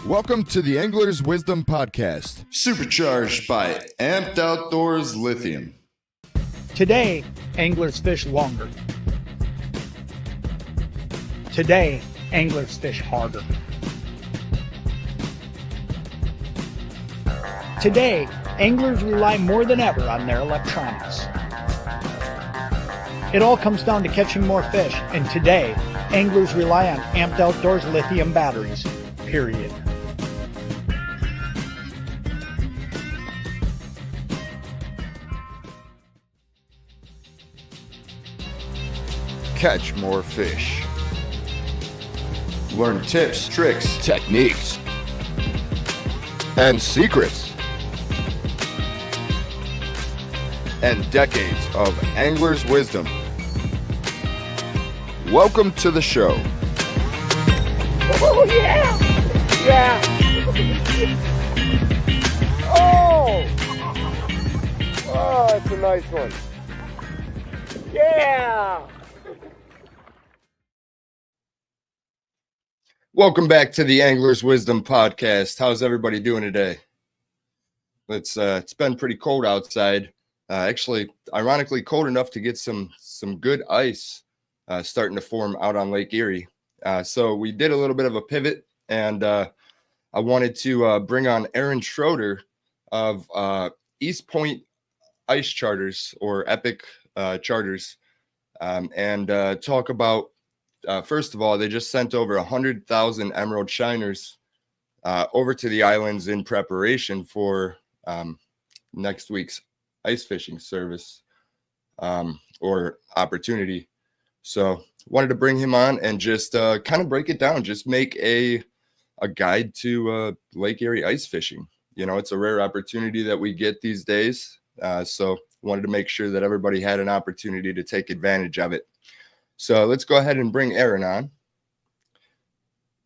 Welcome to the Angler's Wisdom Podcast, supercharged by Amped Outdoors Lithium. Today, anglers fish longer. Today, anglers fish harder. Today, anglers rely more than ever on their electronics. It all comes down to catching more fish, and today, anglers rely on Amped Outdoors lithium batteries, period. catch more fish, Learn tips, tricks, techniques, and secrets, and decades of angler's wisdom. Welcome to the show. Oh, yeah! Yeah! Oh! Oh, that's a nice one. Yeah! Welcome back to the Angler's Wisdom Podcast. How's everybody doing today? It's been pretty cold outside. Actually, ironically, cold enough to get some good ice starting to form out on Lake Erie. So we did a little bit of a pivot, and I wanted to bring on Aaron Schroeder of East Ice Charters, or E.P.I.C charters, and talk about, first of all, they just sent over 100,000 emerald shiners over to the islands in preparation for next week's ice fishing service or opportunity. So wanted to bring him on and just kind of break it down, just make a guide to Lake Erie ice fishing. You know, it's a rare opportunity that we get these days. So wanted to make sure that everybody had an opportunity to take advantage of it. So let's go ahead and bring Aaron on.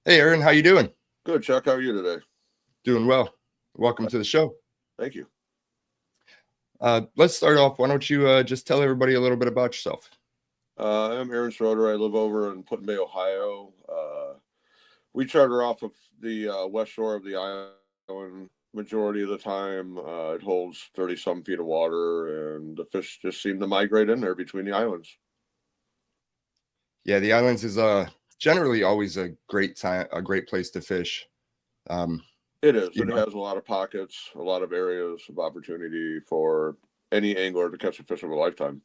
Hey, Aaron, how you doing? Good, Chuck. How are you today? Doing well. Welcome to the show. Thank you. Let's start off. Why don't you just tell everybody a little bit about yourself? I'm Aaron Schroeder. I live over in Put-in-Bay, Ohio. We charter off of the west shore of the island. Majority of the time, it holds 30-some feet of water, and the fish just seem to migrate in there between the islands. Yeah, the islands is generally always a great place to fish. It is. It has a lot of pockets, a lot of areas of opportunity for any angler to catch a fish of a lifetime.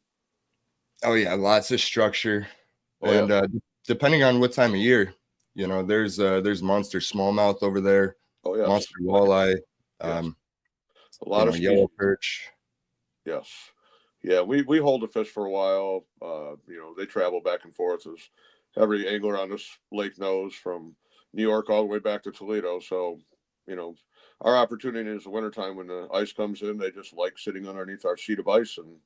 Oh yeah, lots of structure, Oh, and depending on what time of year, you know, there's monster smallmouth over there, Oh yes. monster walleye, Yes. A lot of yellow species. perch. Yes. Yeah, we hold the fish for a while. They travel back and forth, as every angler on this lake knows, from New York all the way back to Toledo. So, our opportunity is the wintertime when the ice comes in. They just like sitting underneath our sheet of ice, and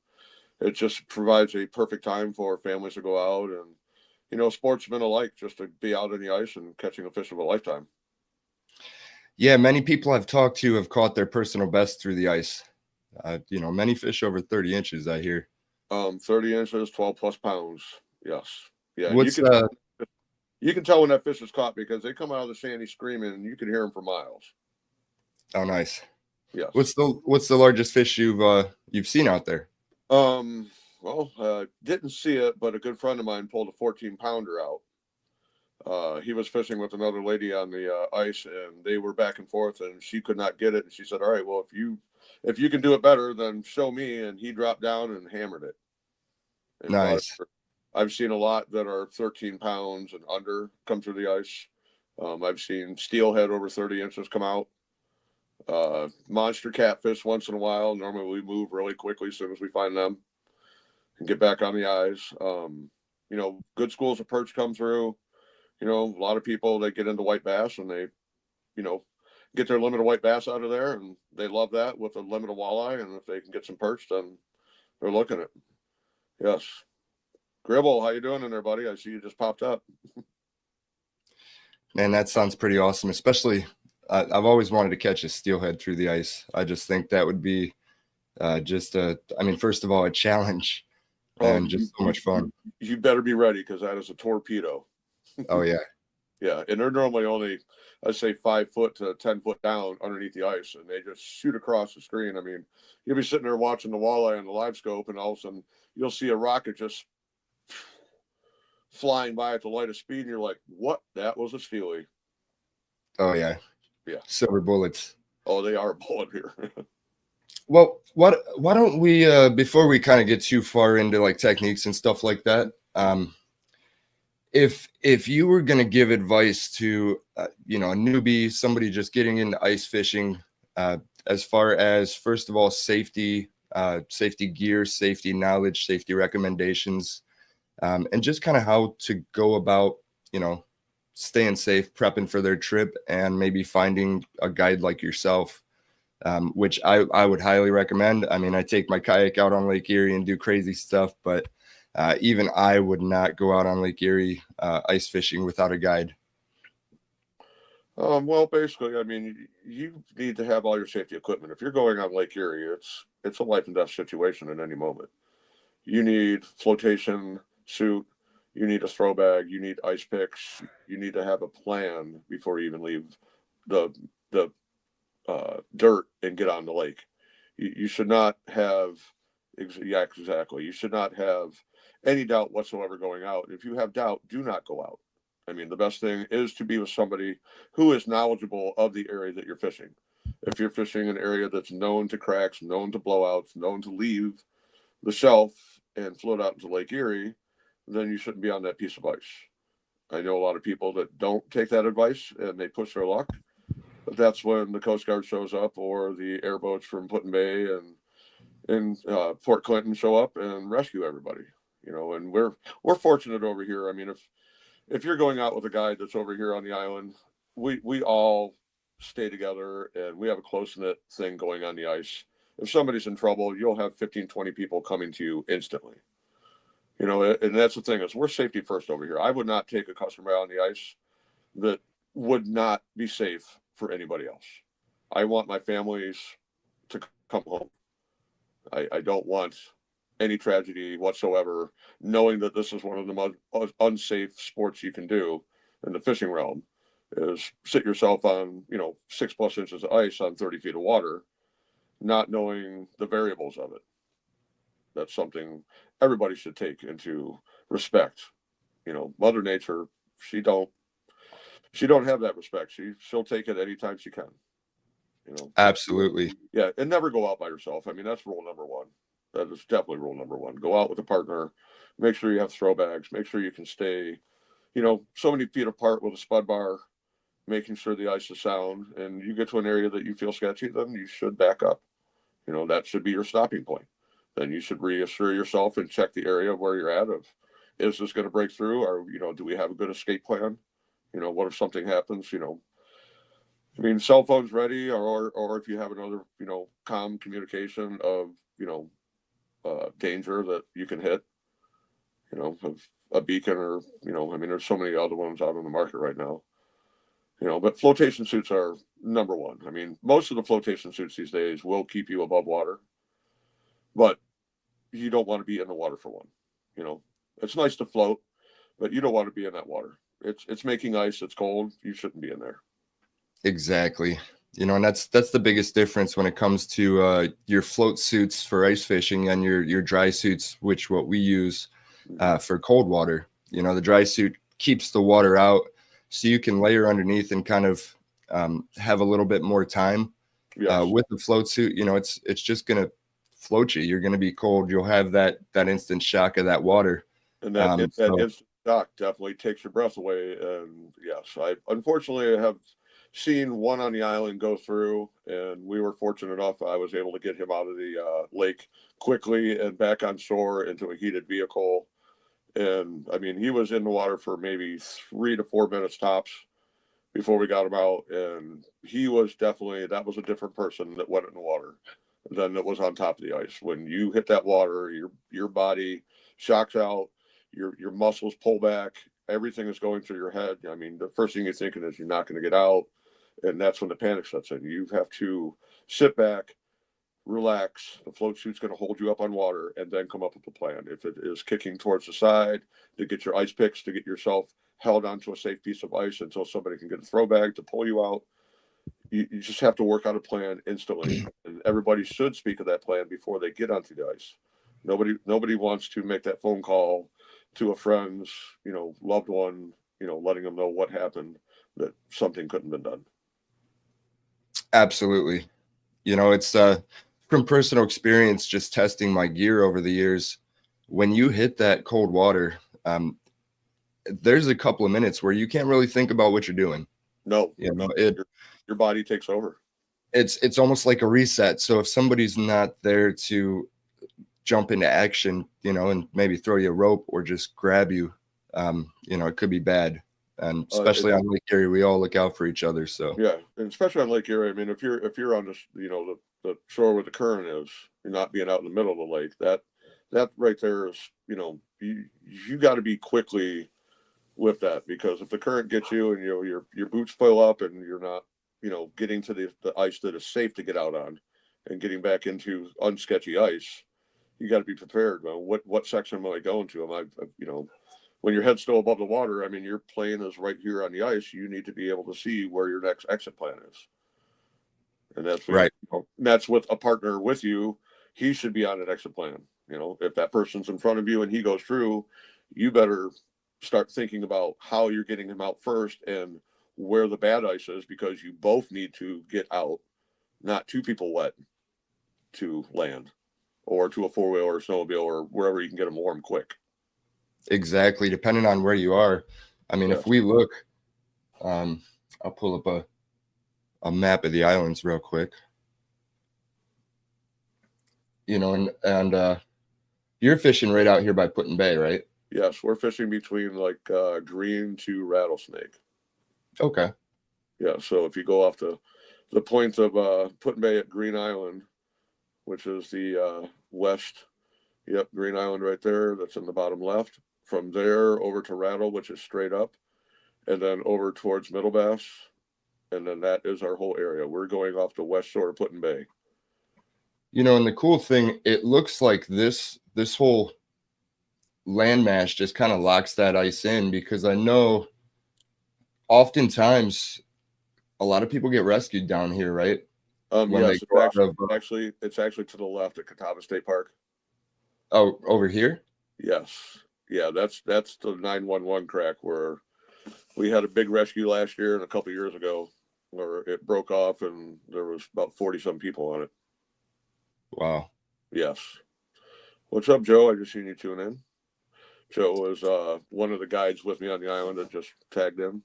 it just provides a perfect time for families to go out and, sportsmen alike, just to be out on the ice and catching a fish of a lifetime. Yeah, many people I've talked to have caught their personal best through the ice. Many fish over 30 inches, I hear. 30 inches, 12 plus pounds. Yes. Yeah. You can tell when that fish is caught because they come out of the shanty screaming, and you can hear them for miles. Oh, nice. Yes. What's the largest fish you've seen out there? Didn't see it, but a good friend of mine pulled a 14-pounder out. He was fishing with another lady on the ice, and they were back and forth, and she could not get it. And she said, "All right, well, if you can do it better, then show me." And he dropped down and hammered it. And Nice. I've seen a lot that are 13 pounds and under come through the ice. I've seen steelhead over 30 inches come out. Monster catfish once in a while. Normally we move really quickly as soon as we find them and get back on the ice. Good schools of perch come through. A lot of people, they get into white bass, and they, get their limit of white bass out of there, and they love that with a limit of walleye. And if they can get some perch, then they're looking at. Yes. Gribble, how you doing in there, buddy? I see you just popped up. Man, that sounds pretty awesome. Especially, I've always wanted to catch a steelhead through the ice. I just think that would be first of all, a challenge and just so much fun. You better be ready, because that is a torpedo. Oh yeah. Yeah, and they're normally only, I'd say, 5 foot to 10 foot down underneath the ice, and they just shoot across the screen. I mean, you'll be sitting there watching the walleye on the live scope, and all of a sudden you'll see a rocket just flying by at the light of speed, and you're like, "What? That was a steely." Oh yeah, Yeah. silver bullets. Oh, they are a bullet here. Well, why don't we before we kind of get too far into like techniques and stuff like that, if you were going to give advice to you know, a newbie, somebody just getting into ice fishing, as far as, first of all, safety, safety gear, safety knowledge, safety recommendations, and just kind of how to go about, you know, staying safe, prepping for their trip, and maybe finding a guide like yourself, which I would highly recommend. I mean, I take my kayak out on Lake Erie and do crazy stuff, but even I would not go out on Lake Erie ice fishing without a guide. Well, basically, I mean, you need to have all your safety equipment. If you're going on Lake Erie, it's a life and death situation at any moment. You need flotation suit, you need a throw bag, you need ice picks, you need to have a plan before you even leave the dirt and get on the lake. You should not have, yeah, exactly. You should not have any doubt whatsoever going out. If you have doubt, do not go out. I mean, the best thing is to be with somebody who is knowledgeable of the area that you're fishing. If you're fishing an area that's known to cracks, known to blowouts, known to leave the shelf and float out into Lake Erie, then you shouldn't be on that piece of ice. I know a lot of people that don't take that advice and they push their luck, but that's when the Coast Guard shows up or the airboats from Put-in Bay and Fort Clinton show up and rescue everybody. You know, and we're fortunate over here. I mean, if you're going out with a guide that's over here on the island, we all stay together and we have a close-knit thing going on the ice. If somebody's in trouble, you'll have 15, 20 people coming to you instantly. You know, and that's the thing, is we're safety first over here. I would not take a customer out on the ice that would not be safe for anybody else. I want my families to come home. I don't want any tragedy whatsoever, knowing that this is one of the most unsafe sports you can do in the fishing realm, is sit yourself on, you know, 6+ inches of ice on 30 feet of water, not knowing the variables of it. That's something everybody should take into respect. You know, Mother Nature, she don't have that respect. She'll take it anytime she can. You know, Absolutely. yeah, and never go out by yourself. I mean, that's rule number one. That is definitely rule number one. Go out with a partner. Make sure you have throw bags. Make sure you can stay, you know, so many feet apart with a spud bar, making sure the ice is sound. And you get to an area that you feel sketchy, then you should back up. You know, that should be your stopping point. Then you should reassure yourself and check the area where you're at of, is this going to break through? Or, you know, do we have a good escape plan? You know, what if something happens? You know, I mean, cell phones ready, or if you have another, you know, comm communication of, you know, danger that you can hit, you know, of a beacon, or, you know, I mean, there's so many other ones out on the market right now, you know, but flotation suits are number one. I mean, most of the flotation suits these days will keep you above water, but you don't want to be in the water for one. You know, it's nice to float, but you don't want to be in that water. It's making ice. It's cold. You shouldn't be in there. Exactly. You know, and that's the biggest difference when it comes to your float suits for ice fishing and your dry suits, which what we use for cold water. You know, the dry suit keeps the water out, so you can layer underneath and kind of have a little bit more time. Yes. With the float suit, you know, it's just gonna float you. You're gonna be cold. You'll have that instant shock of that water. And that instant shock definitely takes your breath away. And yes, I unfortunately have seen one on the island go through, and we were fortunate enough I was able to get him out of the lake quickly and back on shore into a heated vehicle. And I mean, he was in the water for maybe 3 to 4 minutes tops before we got him out, and he was definitely, that was a different person that went in the water than that was on top of the ice. When you hit that water, your body shocks out, your muscles pull back, everything is going through your head. I mean, the first thing you're thinking is you're not going to get out, and that's when the panic sets in. You have to sit back, relax. The float suit's going to hold you up on water, and then come up with a plan. If it is kicking towards the side, to get your ice picks, to get yourself held onto a safe piece of ice until somebody can get a throw bag to pull you out. You just have to work out a plan instantly, and everybody should speak of that plan before they get onto the ice. Nobody wants to make that phone call to a friend's, loved one, letting them know what happened, that something couldn't have been done. Absolutely. It's from personal experience, just testing my gear over the years. When you hit that cold water, there's a couple of minutes where you can't really think about what you're doing. No, your body takes over. It's almost like a reset. So if somebody's not there to jump into action, and maybe throw you a rope or just grab you, it could be bad. And especially on Lake Erie, we all look out for each other. So yeah, and especially on Lake Erie. I mean, if you're on the shore where the current is, you're not being out in the middle of the lake. That right there is, you got to be quickly with that, because if the current gets you and your boots fill up and you're not getting to the ice that is safe to get out on and getting back into unsketchy ice, you got to be prepared. What section am I going to? When your head's still above the water, I mean, your plane is right here on the ice. You need to be able to see where your next exit plan is. And that's right. That's with a partner with you. He should be on an exit plan. If that person's in front of you and he goes through, you better start thinking about how you're getting him out first and where the bad ice is, because you both need to get out, not two people wet to land, or to a four-wheel or a snowmobile or wherever you can get them warm quick. Exactly. Depending on where you are. I mean, if we look, I'll pull up a map of the islands real quick. And you're fishing right out here by Put-in Bay, right? Yes, we're fishing between Green to Rattlesnake. Okay. Yeah, so if you go off the point of Put-in Bay at Green Island, which is the west, Green Island right there, that's in the bottom left. From there over to Rattle, which is straight up, and then over towards Middle Bass, and then that is our whole area. We're going off the west shore of Put-in Bay. And the cool thing, it looks like this whole landmass just kind of locks that ice in, because I know oftentimes a lot of people get rescued down here, right? Yes, it's actually to the left at Catawba State Park. Oh, over here? Yes. Yeah, that's the 911 crack, where we had a big rescue last year and a couple years ago where it broke off and there was about 40-some people on it. Wow. Yes. What's up, Joe? I just seen you tune in. Joe was one of the guides with me on the island that just tagged in.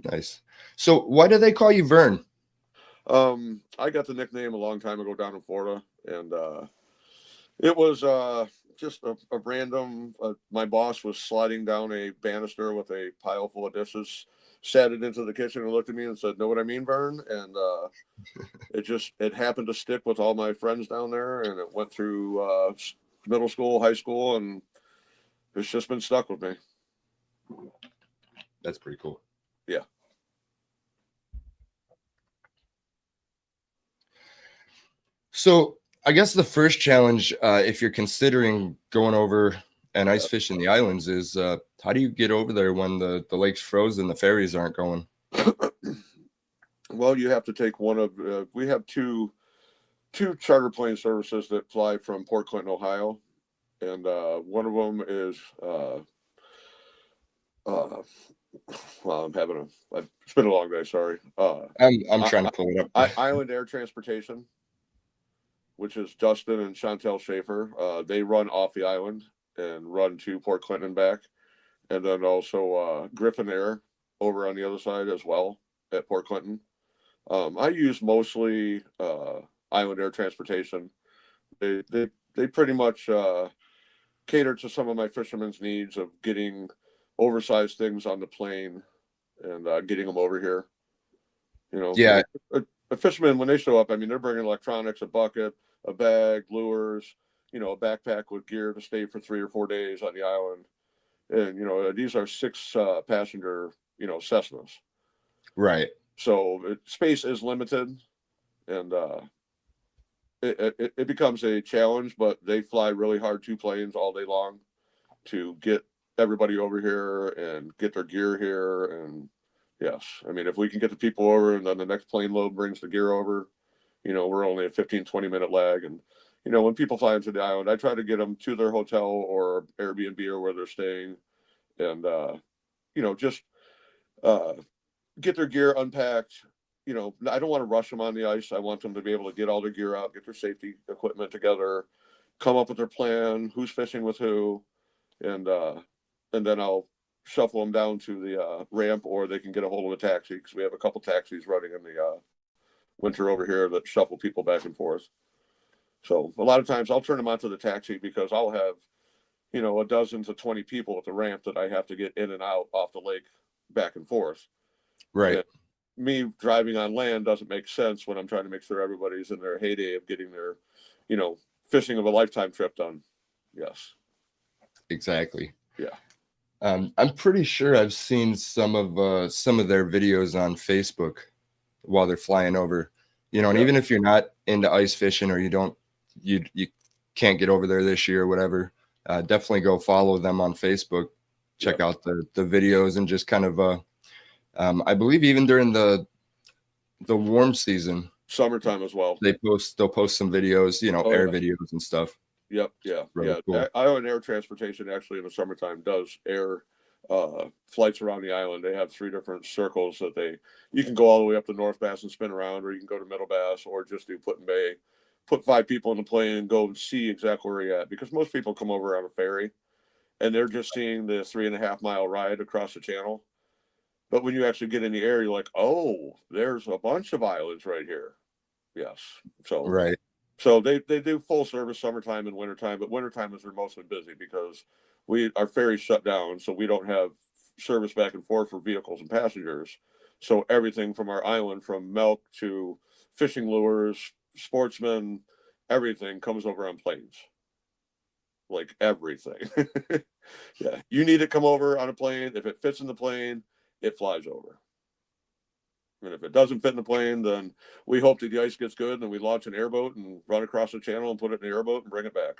Nice. So why do they call you Vern? I got the nickname a long time ago down in Florida, and it was just a random. My boss was sliding down a banister with a pile full of dishes, sat it into the kitchen and looked at me and said, "Know what I mean, Vern?" And it happened to stick with all my friends down there, and it went through middle school, high school, and it's just been stuck with me. That's pretty cool. Yeah. So I guess the first challenge, if you're considering going over and ice fishing the islands, is how do you get over there when the lake's frozen, the ferries aren't going? Well, you have to take one of we have two charter plane services that fly from Port Clinton, Ohio, and one of them is well, it's been a long day, sorry. I'm trying to pull it up. Island Air Transportation, which is Dustin and Chantel Schaefer. They run off the island and run to Port Clinton and back. And then also Griffin Air over on the other side as well at Port Clinton. I use mostly Island Air Transportation. They pretty much cater to some of my fishermen's needs of getting oversized things on the plane and getting them over here. Yeah. A fisherman, when they show up, I mean, they're bringing electronics, a bucket, a bag, lures, a backpack with gear to stay for 3 or 4 days on the island. And, these are 6 passenger, Cessnas. Right. So space is limited. And it becomes a challenge, but they fly really hard, 2 planes all day long to get everybody over here and get their gear here. And yes, I mean, if we can get the people over and then the next plane load brings the gear over, we're only a 15-20 minute lag. And, when people fly into the island, I try to get them to their hotel or Airbnb or where they're staying and, just get their gear unpacked. I don't want to rush them on the ice. I want them to be able to get all their gear out, get their safety equipment together, come up with their plan, who's fishing with who, and then I'll shuffle them down to the ramp, or they can get a hold of a taxi because we have a couple taxis running in the winter over here that shuffle people back and forth. So a lot of times I'll turn them onto the taxi because I'll have, a dozen to 20 people at the ramp that I have to get in and out off the lake back and forth. Right. And me driving on land doesn't make sense when I'm trying to make sure everybody's in their heyday of getting their, fishing of a lifetime trip done. Yes. Exactly. Yeah. I'm pretty sure I've seen some of their videos on Facebook while they're flying over, and even if you're not into ice fishing or you can't get over there this year or whatever, definitely go follow them on Facebook, check out the videos, and just kind of, I believe even during the warm season, summertime as well, they'll post some videos, air videos and stuff. Yep. Yeah. Really Yeah. cool. Island Air Transportation actually in the summertime does air flights around the island. They have 3 different circles that you can go all the way up to North Bass and spin around, or you can go to Middle Bass, or just do Put-in-Bay, put 5 people in the plane and go and see exactly where you're at, because most people come over on a ferry and they're just seeing the 3.5-mile ride across the channel. But when you actually get in the air, you're like, oh, there's a bunch of islands right here. Yes. So Right. So they do full service summertime and wintertime, but wintertime is they're mostly busy because our ferry's shut down, so we don't have service back and forth for vehicles and passengers. So everything from our island, from milk to fishing lures, sportsmen, everything comes over on planes. Like everything. Yeah. You need to come over on a plane. If it fits in the plane, it flies over. And if it doesn't fit in the plane, then we hope that the ice gets good, and then we launch an airboat and run across the channel and put it in the airboat and bring it back.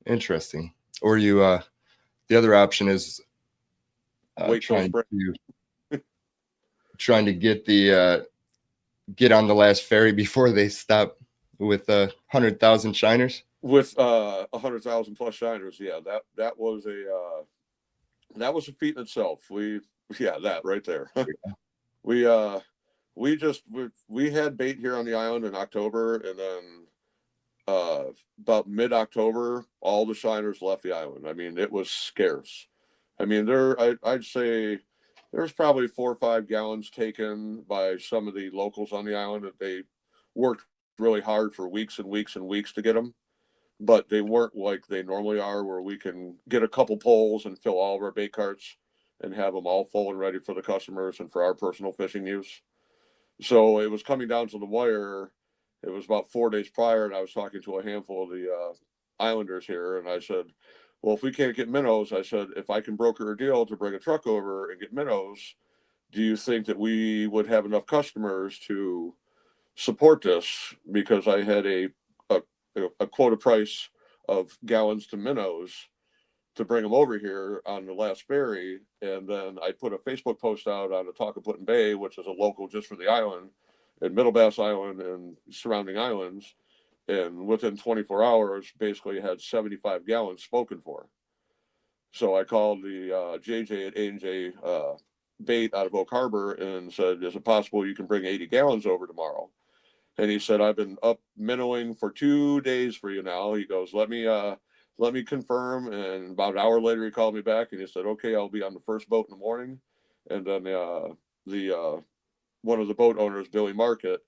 Interesting. Or the other option is Wait till trying spring. to get on the last ferry before they stop with 100,000 shiners. With 100,000 plus shiners, yeah, that was a feat in itself. That right there. We had bait here on the island in October, and then about mid-October, all the shiners left the island. I mean, it was scarce. I mean, I'd say there's probably 4 or 5 gallons taken by some of the locals on the island that they worked really hard for weeks and weeks and weeks to get them, but they weren't like they normally are, where we can get a couple poles and fill all of our bait carts and have them all full and ready for the customers and for our personal fishing use. So it was coming down to the wire. It was about 4 days prior, and I was talking to a handful of the islanders here, and I said, well, if we can't get minnows, I said, if I can broker a deal to bring a truck over and get minnows, do you think that we would have enough customers to support this? Because I had a quota price of gallons to minnows to bring them over here on the last ferry. And then I put a Facebook post out on the Talk of Put-in-Bay, which is a local just for the island, and Middle Bass Island and surrounding islands. And within 24 hours, basically had 75 gallons spoken for. So I called the JJ at A&J Bait out of Oak Harbor and said, is it possible you can bring 80 gallons over tomorrow? And he said, I've been up minnowing for 2 days for you now. He goes, let me confirm. And about an hour later, he called me back and he said, okay, I'll be on the first boat in the morning. And then one of the boat owners, Billy Market,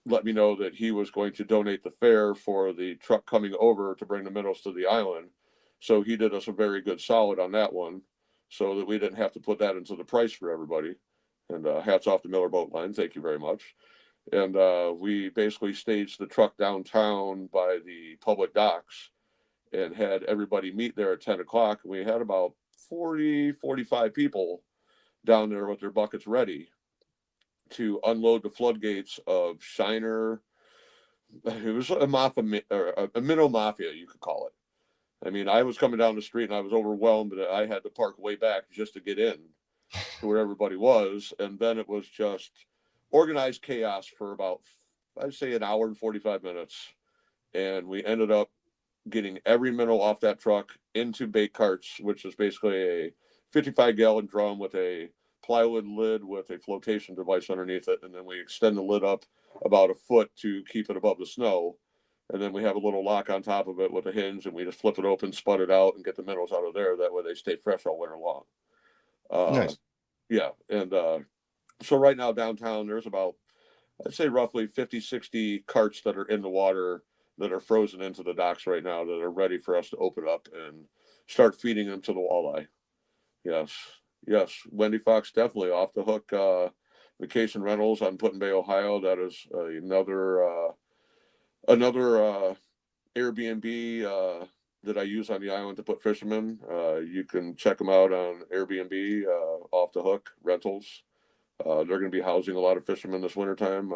let me know that he was going to donate the fare for the truck coming over to bring the minnows to the island. So he did us a very good solid on that one, so that we didn't have to put that into the price for everybody. And hats off to Miller Boat Line. Thank you very much. And we basically staged the truck downtown by the public docks and had everybody meet there at 10 o'clock. And we had about 40, 45 people down there with their buckets ready. to unload the floodgates of Shiner. It was a mafia, or a minnow mafia, you could call it. I mean, I was coming down the street and I was overwhelmed that I had to park way back just to get in to where everybody was. And then it was just organized chaos for about, I'd say, an hour and 45 minutes. And we ended up getting every minnow off that truck into bait carts, which is basically a 55-gallon drum with a plywood lid with a flotation device underneath it. And then we extend the lid up about a foot to keep it above the snow. And then we have a little lock on top of it with a hinge, and we just flip it open, spud it out, and get the minnows out of there. That way they stay fresh all winter long. Nice. Yeah. And so right now downtown, there's about, I'd say roughly 50, 60 carts that are in the water that are frozen into the docks right now that are ready for us to open up and start feeding them to the walleye. Yes. Yes. Wendy Fox definitely off the hook. Vacation rentals on Put in Bay, Ohio. That is another Airbnb that I use on the island to put fishermen. You can check them out on Airbnb, Off the Hook Rentals. They're going to be housing a lot of fishermen this wintertime.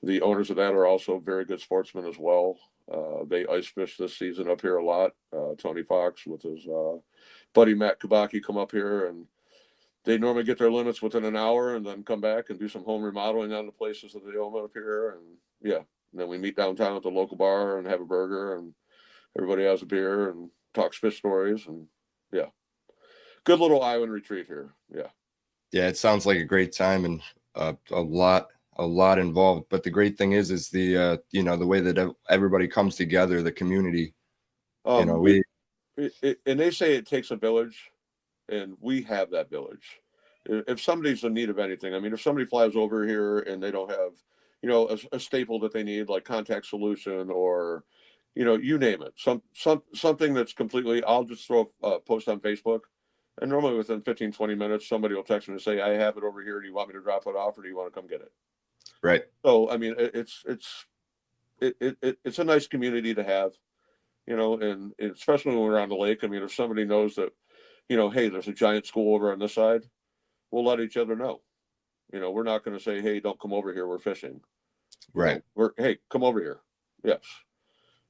The owners of that are also very good sportsmen as well. They ice fish this season up here a lot. Tony Fox with his buddy Matt Kabaki come up here, and they normally get their limits within an hour and then come back and do some home remodeling on the places that they own up here. And yeah, and then we meet downtown at the local bar and have a burger, and everybody has a beer and talks fish stories. And yeah, good little island retreat here. Yeah. Yeah, it sounds like a great time, and a lot involved. But the great thing is the the way that everybody comes together, the community. And they say it takes a village, and we have that village. If somebody's in need of anything, I mean, if somebody flies over here and they don't have, a staple that they need, like contact solution, or, you name it, something that's completely, I'll just throw a post on Facebook, and normally within 15, 20 minutes, somebody will text me and say, I have it over here. Do you want me to drop it off, or do you want to come get it? Right. So, I mean, it's a nice community to have, and especially when we're on the lake. I mean, if somebody knows that, hey, there's a giant school over on this side, we'll let each other know. We're not going to say, hey, don't come over here, we're fishing. Right. Hey, come over here. Yes.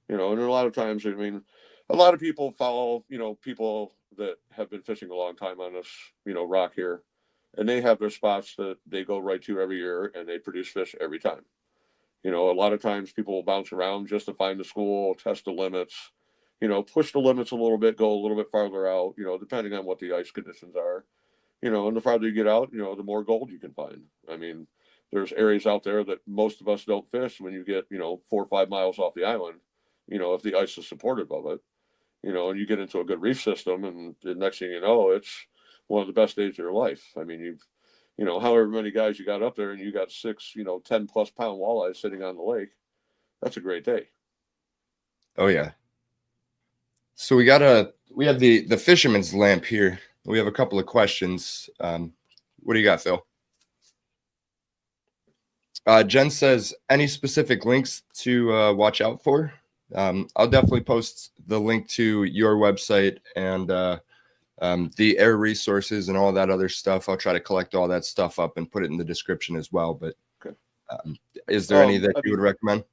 And a lot of times, I mean, a lot of people follow, people that have been fishing a long time on this, rock here, and they have their spots that they go right to every year, and they produce fish every time. A lot of times people will bounce around just to find the school, test the limits, push the limits a little bit, go a little bit farther out, depending on what the ice conditions are, and the farther you get out, the more gold you can find. I mean, there's areas out there that most of us don't fish when you get, 4 or 5 miles off the island, if the ice is supportive of it, and you get into a good reef system, and the next thing you know, it's one of the best days of your life. I mean, you've, however many guys you got up there, and you got 6, 10 plus pound walleyes sitting on the lake. That's a great day. Oh yeah. So we have the fisherman's lamp here. We have a couple of questions. What do you got, Phil? Jen says, any specific links to watch out for? I'll definitely post the link to your website and the air resources and all that other stuff. I'll try to collect all that stuff up and put it in the description as well. But okay. Is there any that you would recommend?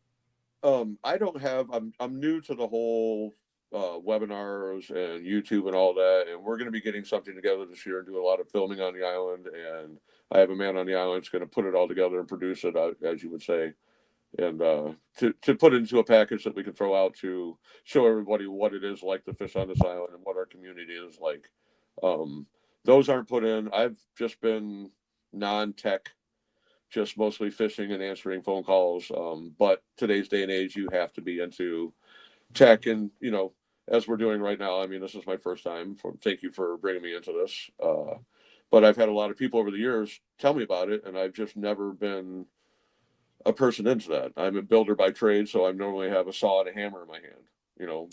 I don't have. I'm new to the whole webinars and YouTube and all that, and we're going to be getting something together this year and do a lot of filming on the island. And I have a man on the island that's going to put it all together and produce it, as you would say, and to put it into a package that we can throw out to show everybody what it is like to fish on this island and what our community is like. Those aren't put in. I've just been non-tech, just mostly fishing and answering phone calls. But today's day and age, you have to be into tech, and as we're doing right now. I mean, this is my first time. Thank you for bringing me into this. But I've had a lot of people over the years tell me about it, and I've just never been a person into that. I'm a builder by trade, so I normally have a saw and a hammer in my hand,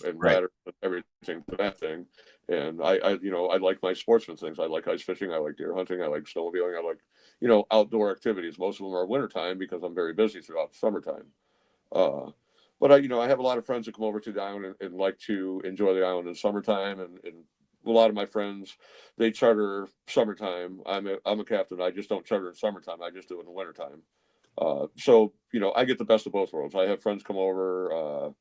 and Right. ladder, everything for that thing. And I like my sportsman things. I like ice fishing. I like deer hunting. I like snowmobiling. I like, outdoor activities. Most of them are wintertime because I'm very busy throughout the summertime. But I have a lot of friends that come over to the island and like to enjoy the island in summertime and a lot of my friends, they charter summertime. I'm a captain. I just don't charter in summertime. I just do it in the wintertime. So, I get the best of both worlds. I have friends come over.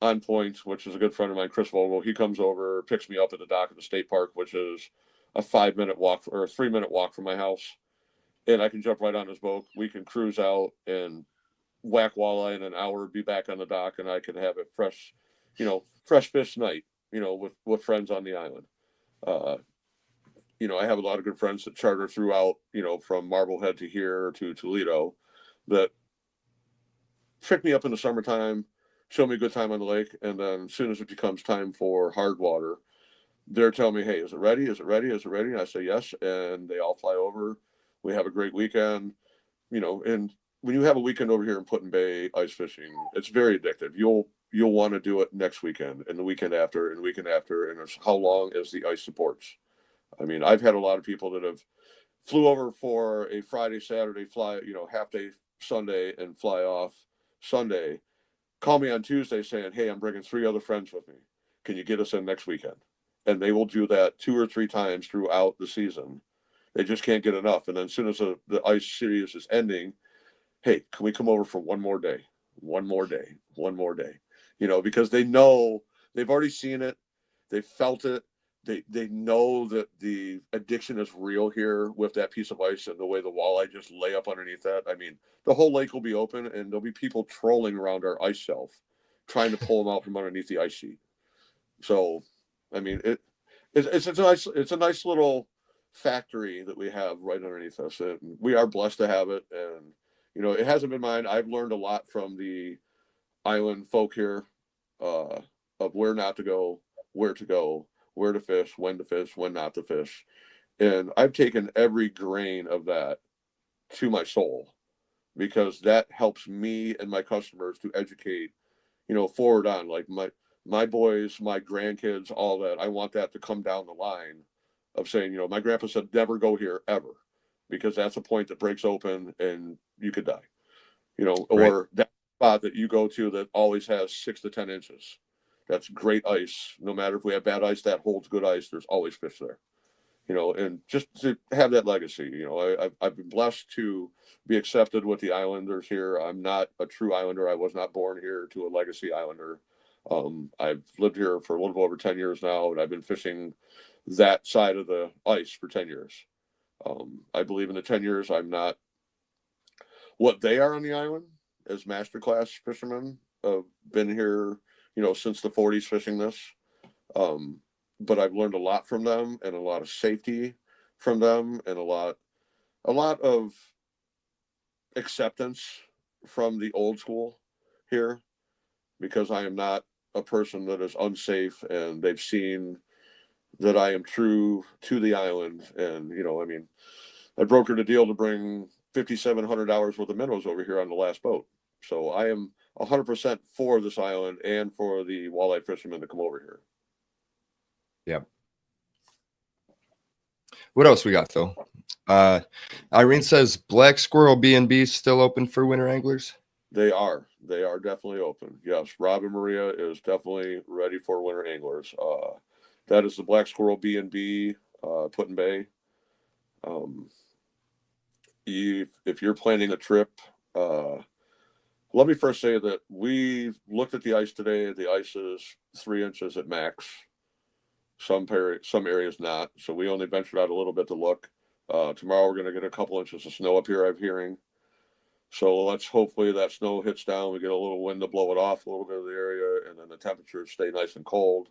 On Point, which is a good friend of mine, Chris Vogel, he comes over, picks me up at the dock of the state park, which is a 5-minute walk or a 3-minute walk from my house. And I can jump right on his boat. We can cruise out and whack walleye in an hour, be back on the dock, and I can have a fresh fish night, with friends on the island. I have a lot of good friends that charter throughout, from Marblehead to here to Toledo, that pick me up in the summertime, show me a good time on the lake, and then as soon as it becomes time for hard water, they're telling me, "Hey, is it ready? Is it ready? Is it ready?" And I say yes, and they all fly over. We have a great weekend, and when you have a weekend over here in Put in Bay ice fishing, it's very addictive. You'll want to do it next weekend and the weekend after and the weekend after, and it's how long as the ice supports. I've had a lot of people that have flew over for a Friday, Saturday fly, half day Sunday and fly off Sunday. Call me on Tuesday saying, "Hey, I'm bringing 3 other friends with me. Can you get us in next weekend?" And they will do that 2 or 3 times throughout the season. They just can't get enough. And then as soon as the ice series is ending, "Hey, can we come over for one more day? One more day, one more day." Because they know they've already seen it, they felt it, they know that the addiction is real here with that piece of ice and the way the walleye just lay up underneath that. The whole lake will be open and there'll be people trolling around our ice shelf, trying to pull them out from underneath the ice sheet. So, it's a nice little factory that we have right underneath us, and we are blessed to have it. And it hasn't been mine. I've learned a lot from the island folk here, of where not to go, where to go, where to fish, when not to fish. And I've taken every grain of that to my soul, because that helps me and my customers to educate, forward on, like my boys, my grandkids, all that. I want that to come down the line of saying, my grandpa said, never go here ever, because that's a point that breaks open and you could die, or Right. that spot that you go to that always has 6 to 10 inches. That's great ice. No matter if we have bad ice, that holds good ice. There's always fish there, and just to have that legacy. I've been blessed to be accepted with the Islanders here. I'm not a true Islander. I was not born here to a legacy Islander. I've lived here for a little over 10 years now, and I've been fishing that side of the ice for 10 years. I believe in the 10 years, I'm not what they are on the island as masterclass fishermen. Been here, since the 40s fishing this. But I've learned a lot from them, and a lot of safety from them, and a lot of acceptance from the old school here, because I am not a person that is unsafe, and they've seen that I am true to the island. And I brokered a deal to bring $5,700 worth of minnows over here on the last boat. So I am 100% for this island and for the walleye fishermen to come over here. Yep. What else we got, Phil? Irene says Black Squirrel B&B still open for winter anglers. They are definitely open. Yes, Rob and Maria is definitely ready for winter anglers. That is the Black Squirrel B&B, Put in Bay. If you're planning a trip, let me first say that we looked at the ice today. The ice is 3 inches at max. Some areas not. So we only ventured out a little bit to look. Tomorrow we're going to get a couple inches of snow up here, I'm hearing. So let's hopefully that snow hits down. We get a little wind to blow it off a little bit of the area, and then the temperatures stay nice and cold.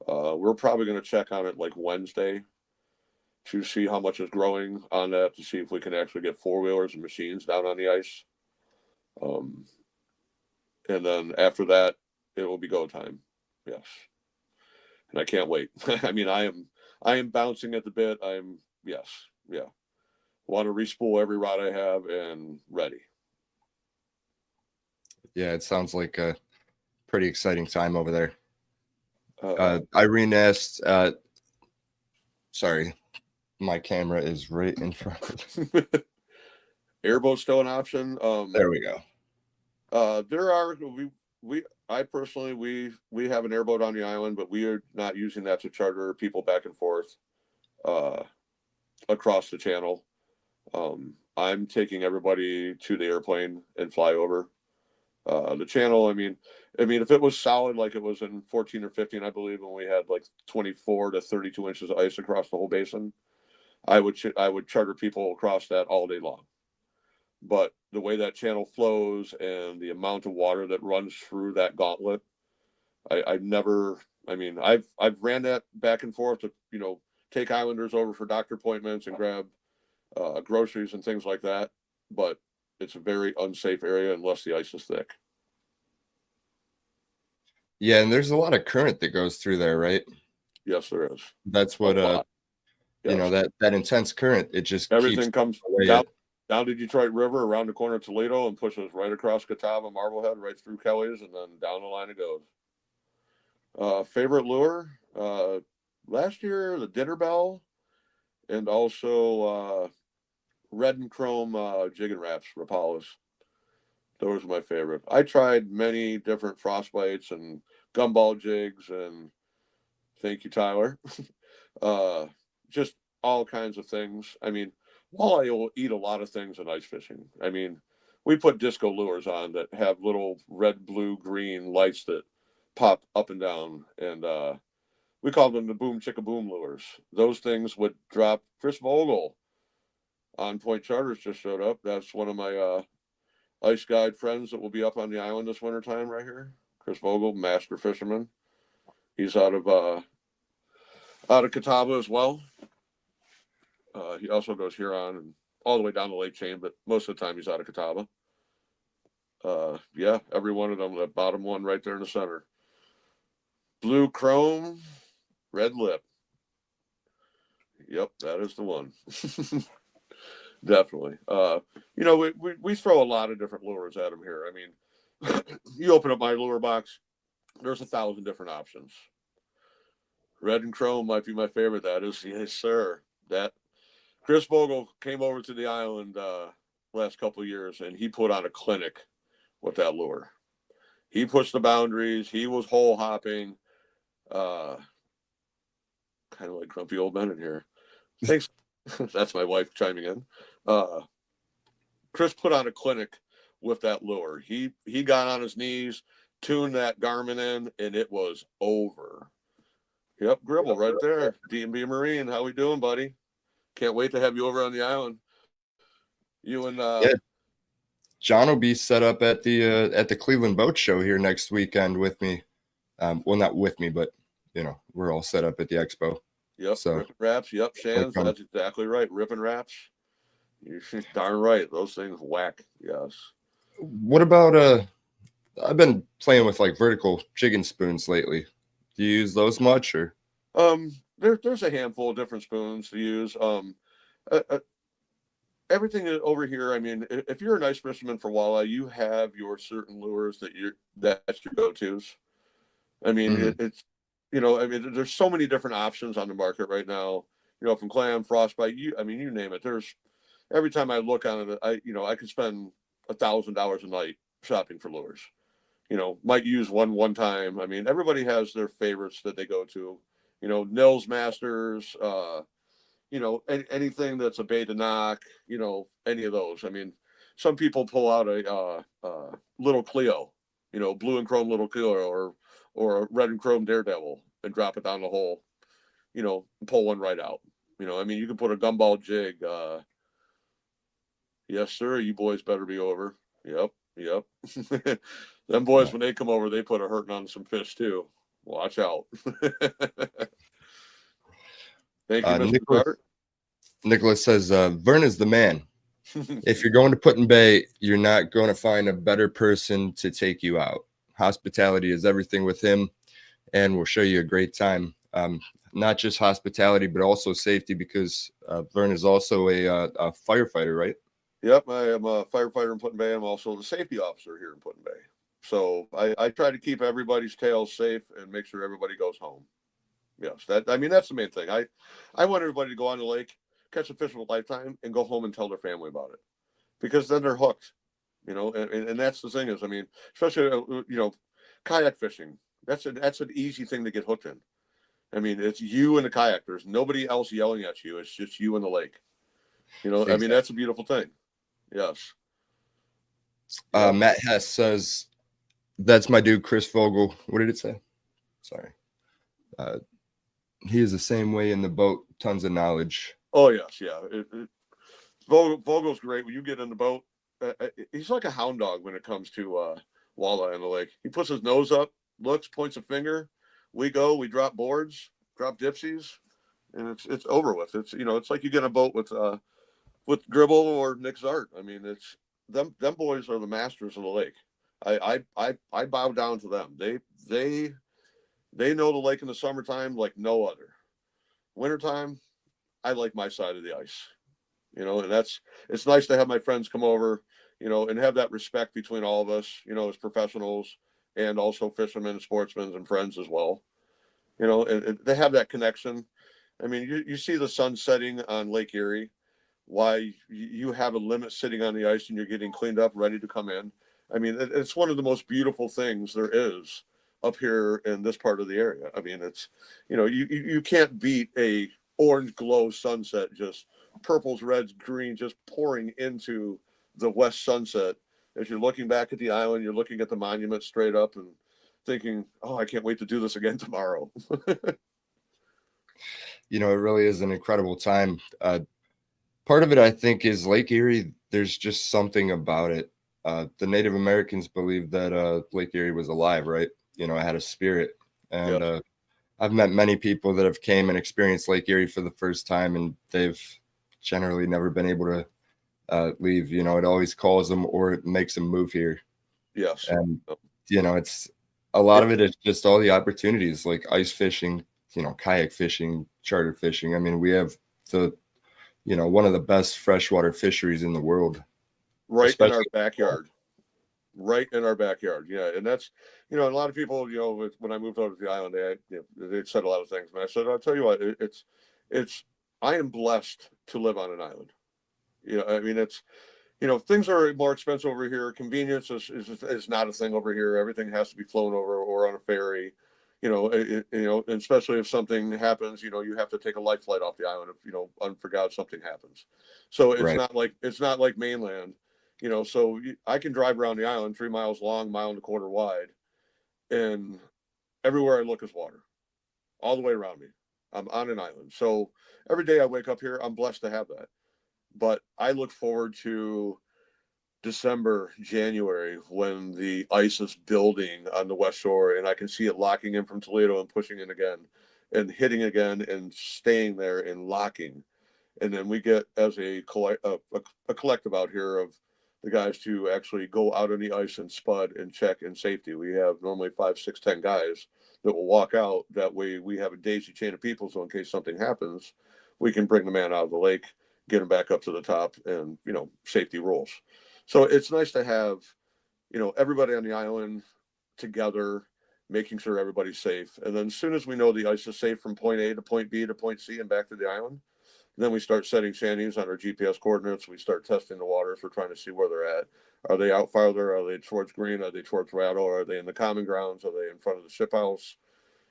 We're probably going to check on it like Wednesday to see how much is growing on that, to see if we can actually get 4-wheelers and machines down on the ice. And then after that, it will be go time. Yes. And I can't wait. I am bouncing at the bit. Yeah. Want to respool every rod I have and ready. Yeah, it sounds like a pretty exciting time over there. Irene asked, sorry, my camera is right in front of me. Airboat's still an option. There we go. I personally, we have an airboat on the island, but we are not using that to charter people back and forth uh, across the channel. I'm taking everybody to the airplane and fly over the channel. If it was solid like it was in 14 or 15, I believe, when we had like 24 to 32 inches of ice across the whole basin, I would charter people across that all day long. But the way that channel flows and the amount of water that runs through that gauntlet, I've never. I've ran that back and forth to take islanders over for doctor appointments and grab groceries and things like that. But it's a very unsafe area unless the ice is thick. Yeah, and there's a lot of current that goes through there, right? Yes, there is. That's what Yes. that intense current, it just Everything keeps comes down. down to Detroit River, around the corner of Toledo, and pushes right across Catawba, Marblehead, right through Kelly's, and then down the line it goes. Favorite lure? Last year, the dinner bell, and also red and chrome jigging wraps, Rapalas. Those were my favorite. I tried many different frostbites and gumball jigs, and thank you, Tyler. Just all kinds of things. Walleye will eat a lot of things in ice fishing. We put disco lures on that have little red, blue, green lights that pop up and down, and we call them the boom chicka boom lures. Those things would drop. Chris Vogel on Point Charters just showed up. That's one of my ice guide friends that will be up on the island this wintertime right here. Chris Vogel, master fisherman. He's out of Catawba as well. He also goes Huron and all the way down the lake chain, but most of the time he's out of Catawba. Yeah, every one of them, the bottom one right there in the center. Blue chrome, red lip. Yep, that is the one. Definitely. We throw a lot of different lures at him here. You open up my lure box, there's 1,000 different options. Red and chrome might be my favorite. That is, yes, sir. That Chris Vogel came over to the island last couple of years, and he put on a clinic with that lure. He pushed the boundaries. He was hole hopping. Kind of like grumpy old men in here. Thanks. That's my wife chiming in. Chris put on a clinic with that lure. He got on his knees, tuned that Garmin in, and it was over. Yep, Gribble right there. D&B Marine, how we doing, buddy? Can't wait to have you over on the island. You and Yeah. John will be set up at the Cleveland Boat Show here next weekend with me. Well, not with me, but we're all set up at the expo. Yep. So ripping wraps. Yep, Shans. That's exactly right. Ripping wraps. You're darn right. Those things whack. Yes. What about I've been playing with like vertical jigging spoons lately. Do you use those much or? There's a handful of different spoons to use. Everything over here. If you're an ice fisherman for walleye, you have your certain lures that's your go-tos. It's there's so many different options on the market right now. From clam, frostbite, you name it. There's every time I look on it, I could spend $1,000 a night shopping for lures. Might use one time. Everybody has their favorites that they go to. Nils Masters, anything that's a bait to knock, any of those. Some people pull out a little Clio, blue and chrome little Clio or a red and chrome Daredevil and drop it down the hole, and pull one right out. You can put a gumball jig. Yes, sir. You boys better be over. Yep. Them boys, when they come over, they put a hurting on some fish too. Watch out. Thank you, Mr. Nicholas says, Vern is the man. If you're going to Put in Bay, you're not going to find a better person to take you out. Hospitality is everything with him, and we'll show you a great time. Not just hospitality, but also safety, because Vern is also a firefighter, right? Yep, I am a firefighter in Put in Bay. I'm also the safety officer here in Put in Bay. So I try to keep everybody's tails safe and make sure everybody goes home. Yes, that's the main thing. I want everybody to go on the lake, catch a fish of a lifetime, and go home and tell their family about it, because then they're hooked. And that's the thing is, especially kayak fishing. That's an easy thing to get hooked in. I mean, it's you and the kayak. There's nobody else yelling at you. It's just you and the lake. You know, I mean, that's a beautiful thing. Yes. Matt Hess says, that's my dude, Chris Vogel. What did it say? Sorry. He is the same way in the boat. Tons of knowledge. Oh, yes. Yeah. Vogel's great. When you get in the boat, he's like a hound dog when it comes to walleye in the lake. He puts his nose up, looks, points a finger. We drop boards, drop dipsies, and it's over with. It's, you know, it's like you get in a boat with Gribble or Nick Zart. I mean, it's them boys are the masters of the lake. I bow down to them. They know the lake in the summertime like no other. Wintertime, I like my side of the ice. You know, and it's nice to have my friends come over, you know, and have that respect between all of us, you know, as professionals and also fishermen and sportsmen and friends as well. You know, and they have that connection. I mean, you see the sun setting on Lake Erie, why you have a limit sitting on the ice and you're getting cleaned up, ready to come in. I mean, it's one of the most beautiful things there is up here in this part of the area. I mean, it's, you know, you can't beat a orange glow sunset, just purples, reds, green, just pouring into the west sunset. As you're looking back at the island, you're looking at the monument straight up and thinking, oh, I can't wait to do this again tomorrow. You know, it really is an incredible time. Part of it, I think, is Lake Erie. There's just something about it. The Native Americans believed that Lake Erie was alive, right? You know, it had a spirit. And Yes. I've met many people that have came and experienced Lake Erie for the first time, and they've generally never been able to leave. You know, it always calls them or it makes them move here. Yes. And, you know, it's a lot of it is just all the opportunities like ice fishing, you know, kayak fishing, charter fishing. I mean, we have you know, one of the best freshwater fisheries in the world. Right in our backyard. Right in our backyard. Yeah. And that's, you know, a lot of people, you know, when I moved over to the island, they said a lot of things. But I said, I'll tell you what, I am blessed to live on an island. You know, I mean, it's, you know, things are more expensive over here. Convenience is not a thing over here. Everything has to be flown over or on a ferry. You know, you know, and especially if something happens, you know, you have to take a life flight off the island if, you know, unforgot something happens. So it's not like mainland, you know. So I can drive around the island 3 miles long, mile and a quarter wide, and everywhere I look is water, all the way around me. I'm on an island, so every day I wake up here, I'm blessed to have that. But I look forward to December, January, when the ice is building on the west shore and I can see it locking in from Toledo and pushing in again and hitting again and staying there and locking. And then we get as a collective out here of the guys to actually go out on the ice and spud and check in safety. We have normally 5, 6, 10 guys that will walk out. That way we have a daisy chain of people. So in case something happens, we can bring the man out of the lake, get him back up to the top, and, you know, safety rules. So it's nice to have, you know, everybody on the island together, making sure everybody's safe. And then as soon as we know the ice is safe from point A to point B to point C and back to the island, then we start setting shanties on our GPS coordinates. We start testing the waters. We're trying to see where they're at. Are they out farther? Are they towards green? Are they towards rattle? Are they in the common grounds? Are they in front of the ship house?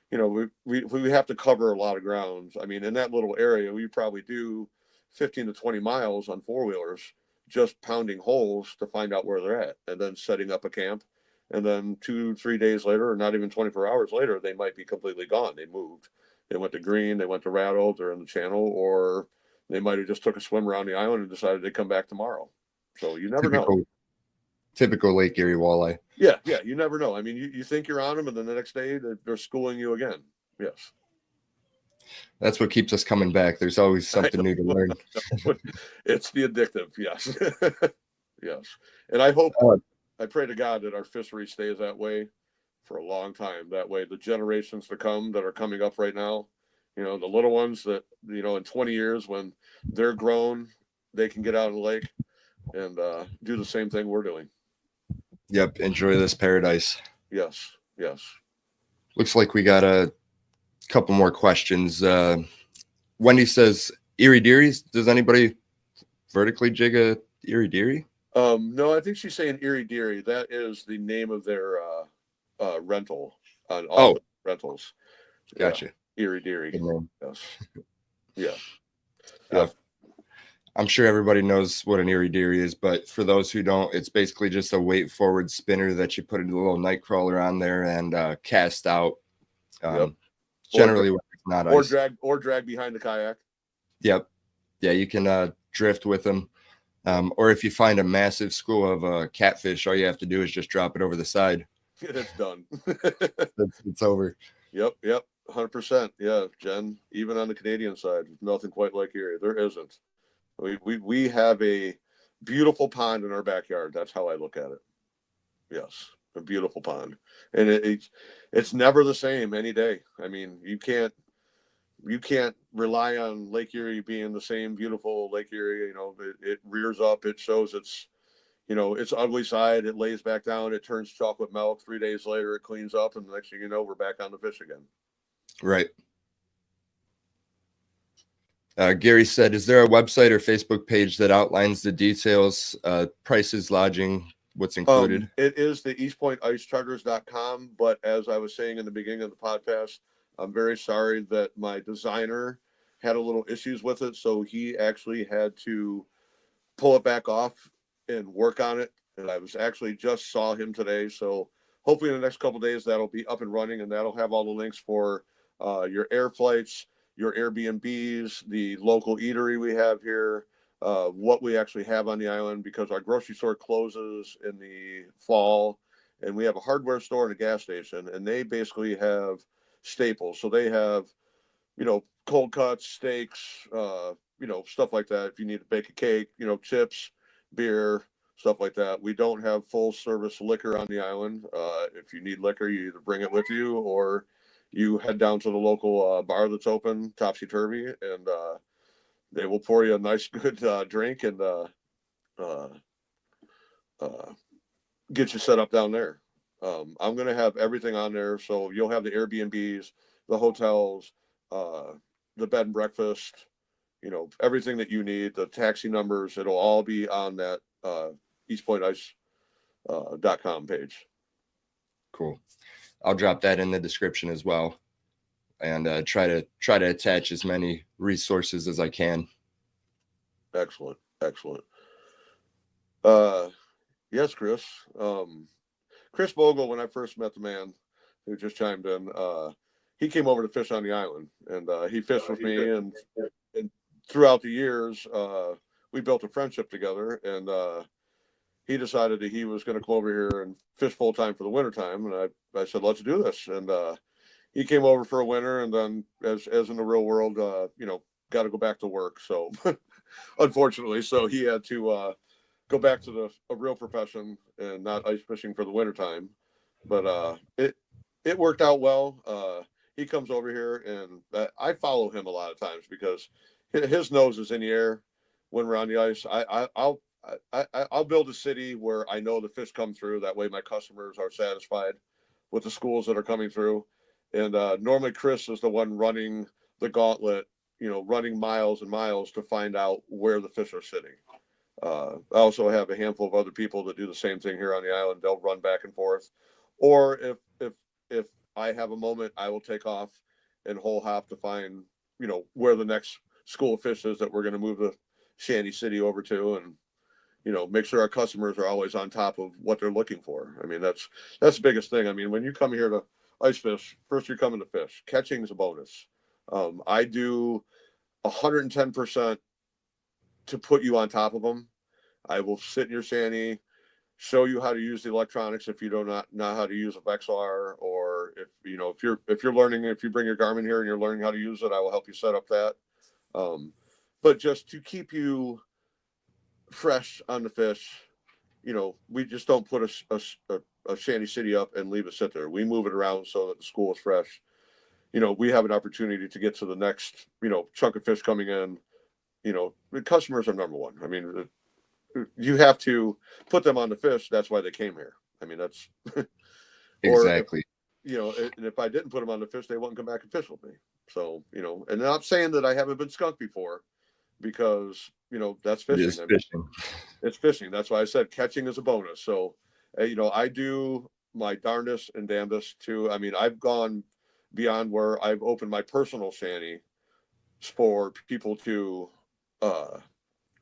You know, we have to cover a lot of grounds. I mean, in that little area, we probably do 15 to 20 miles on 4-wheelers, just pounding holes to find out where they're at and then setting up a camp. And then 2-3 days later, or not even 24 hours later, they might be completely gone. They moved. They went to green, they went to rattle, they're in the channel, or they might have just took a swim around the island and decided they'd come back tomorrow. So you never know. Typical Lake Erie walleye. Yeah, you never know. I mean, you think you're on them, and then the next day they're schooling you again. Yes. That's what keeps us coming back. There's always something new to learn. It's the addictive, yes. Yes. And I pray to God that our fishery stays that way for a long time. That way the generations to come that are coming up right now, you know, the little ones that, you know, in 20 years when they're grown, they can get out of the lake and do the same thing we're doing. Yep. Enjoy this paradise. Yes. Looks like we got a couple more questions. Wendy says, Erie Dearies. Does anybody vertically jig a Erie Dearie? No, I think she's saying Erie Dearie. That is the name of their rental on all Oh, the rentals. gotcha. Yeah. Erie Deary. Good name. Yes. Yeah. Yeah. I'm sure everybody knows what an Erie Deary is, but for those who don't, it's basically just a weight forward spinner that you put a little night crawler on there and cast out. Yep. Generally, when it's not ice. Or drag behind the kayak. Yep. Yeah, you can drift with them. Or if you find a massive school of catfish, all you have to do is just drop it over the side. It's done. It's over. Yep. 100%. Yeah, Jen. Even on the Canadian side, nothing quite like Erie. There isn't. We have a beautiful pond in our backyard. That's how I look at it. Yes, a beautiful pond, and it's never the same any day. I mean, you can't rely on Lake Erie being the same beautiful Lake Erie. You know, it rears up, it shows its ugly side, it lays back down, it turns chocolate milk. 3 days later, it cleans up, and the next thing you know, we're back on the fish again. Right. Gary said, is there a website or Facebook page that outlines the details, prices, lodging, what's included? It is the eastpointicecharters.com, but as I was saying in the beginning of the podcast, I'm very sorry that my designer had a little issues with it, so he actually had to pull it back off and work on it. And I was actually just saw him today, so hopefully in the next couple of days that'll be up and running, and that'll have all the links for your air flights, your Airbnbs, the local eatery we have here, what we actually have on the island, because our grocery store closes in the fall, and we have a hardware store and a gas station, and they basically have staples. So they have, cold cuts, steaks, stuff like that. If you need to bake a cake, chips, beer, stuff like that. We don't have full service liquor on the island. If you need liquor, you either bring it with you or you head down to the local bar that's open, Topsy Turvy, and they will pour you a nice, good drink and get you set up down there. I'm going to have everything on there. So you'll have the Airbnbs, the hotels, the bed and breakfast, everything that you need, the taxi numbers. It'll all be on that eastpointice.com page. Cool. I'll drop that in the description as well, and try to attach as many resources as I can. Excellent. Yes, Chris. Chris Bogle, when I first met the man who just chimed in, he came over to fish on the island, and he fished with me, and throughout the years, we built a friendship together, and he decided that he was going to come over here and fish full time for the winter time. And I said, let's do this. And he came over for a winter, and then as in the real world, got to go back to work. So unfortunately, so he had to go back to a real profession and not ice fishing for the winter time. But it worked out well. He comes over here, and I follow him a lot of times because his nose is in the air when we're on the ice. I'll build a city where I know the fish come through. That way my customers are satisfied with the schools that are coming through. And normally Chris is the one running the gauntlet, running miles and miles to find out where the fish are sitting. I also have a handful of other people that do the same thing here on the island. They'll run back and forth. Or if I have a moment, I will take off and whole hop to find, where the next school of fish is that we're going to move the Shanty City over to, and make sure our customers are always on top of what they're looking for. I mean, that's the biggest thing. I mean, when you come here to ice fish, first you're coming to fish. Catching is a bonus. I do 110% to put you on top of them. I will sit in your shanty, show you how to use the electronics if you do not know how to use a Vexlar, or if you're learning, if you bring your Garmin here and you're learning how to use it, I will help you set up that. But just to keep you fresh on the fish, we just don't put a Shanty City up and leave it sit there. We move it around so that the school is fresh. We have an opportunity to get to the next, chunk of fish coming in. The customers are number one. I mean, you have to put them on the fish. That's why they came here. I mean, that's Exactly. And if I didn't put them on the fish, they wouldn't come back and fish with me. So, and not saying that I haven't been skunked before, because that's fishing. It is fishing. It's fishing. That's why I said catching is a bonus. So I do my darndest and damnedest too. I mean, I've gone beyond where I've opened my personal shanty for people to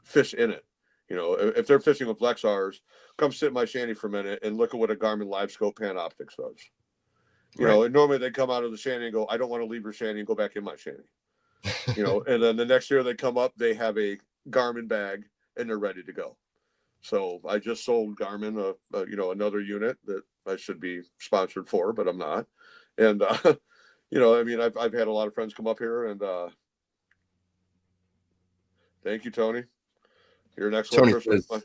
fish in it. You know, if they're fishing with Lexars, come sit in my shanty for a minute and look at what a Garmin Live Scope Pan Optics does. You know, and normally they come out of the shanty and go, I don't want to leave your shanty and go back in my shanty. You know, and then the next year they come up, they have a Garmin bag and they're ready to go. So I just sold Garmin you know, another unit that I should be sponsored for, but I'm not. And you know, I mean, I've had a lot of friends come up here, and thank you, Tony. You're an excellent person.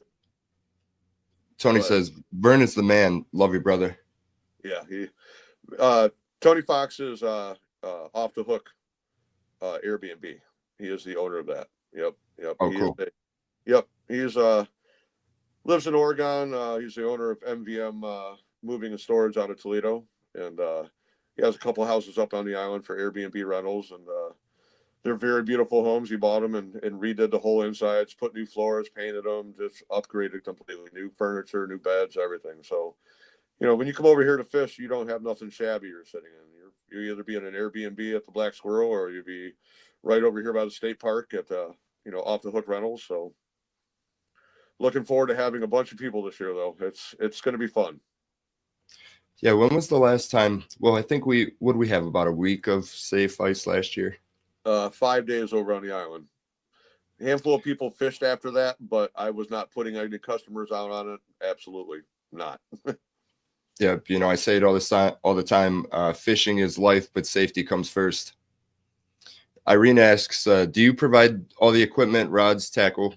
Tony says, Vern is the man. Love you, brother. Yeah, Tony Fox is Off the Hook Airbnb. He is the owner of that. Yep. Oh, cool. He's lives in Oregon. He's the owner of MVM Moving and Storage out of Toledo, and he has a couple houses up on the island for Airbnb rentals, and they're very beautiful homes. He bought them and redid the whole insides, put new floors, painted them, just upgraded completely, new furniture, new beds, everything. So, you know, when you come over here to fish, you don't have nothing shabby you're sitting in. You either be in an Airbnb at the Black Squirrel, or you be right over here by the state park at you know, Off the Hook Rentals. So, looking forward to having a bunch of people this year, though. It's going to be fun. Yeah, when was the last time? Well, I think we have about a week of safe ice last year. 5 days over on the island. A handful of people fished after that, but I was not putting any customers out on it. Absolutely not. Yeah, you know, I say it all the time. Fishing is life, but safety comes first. Irene asks, do you provide all the equipment, rods, tackle?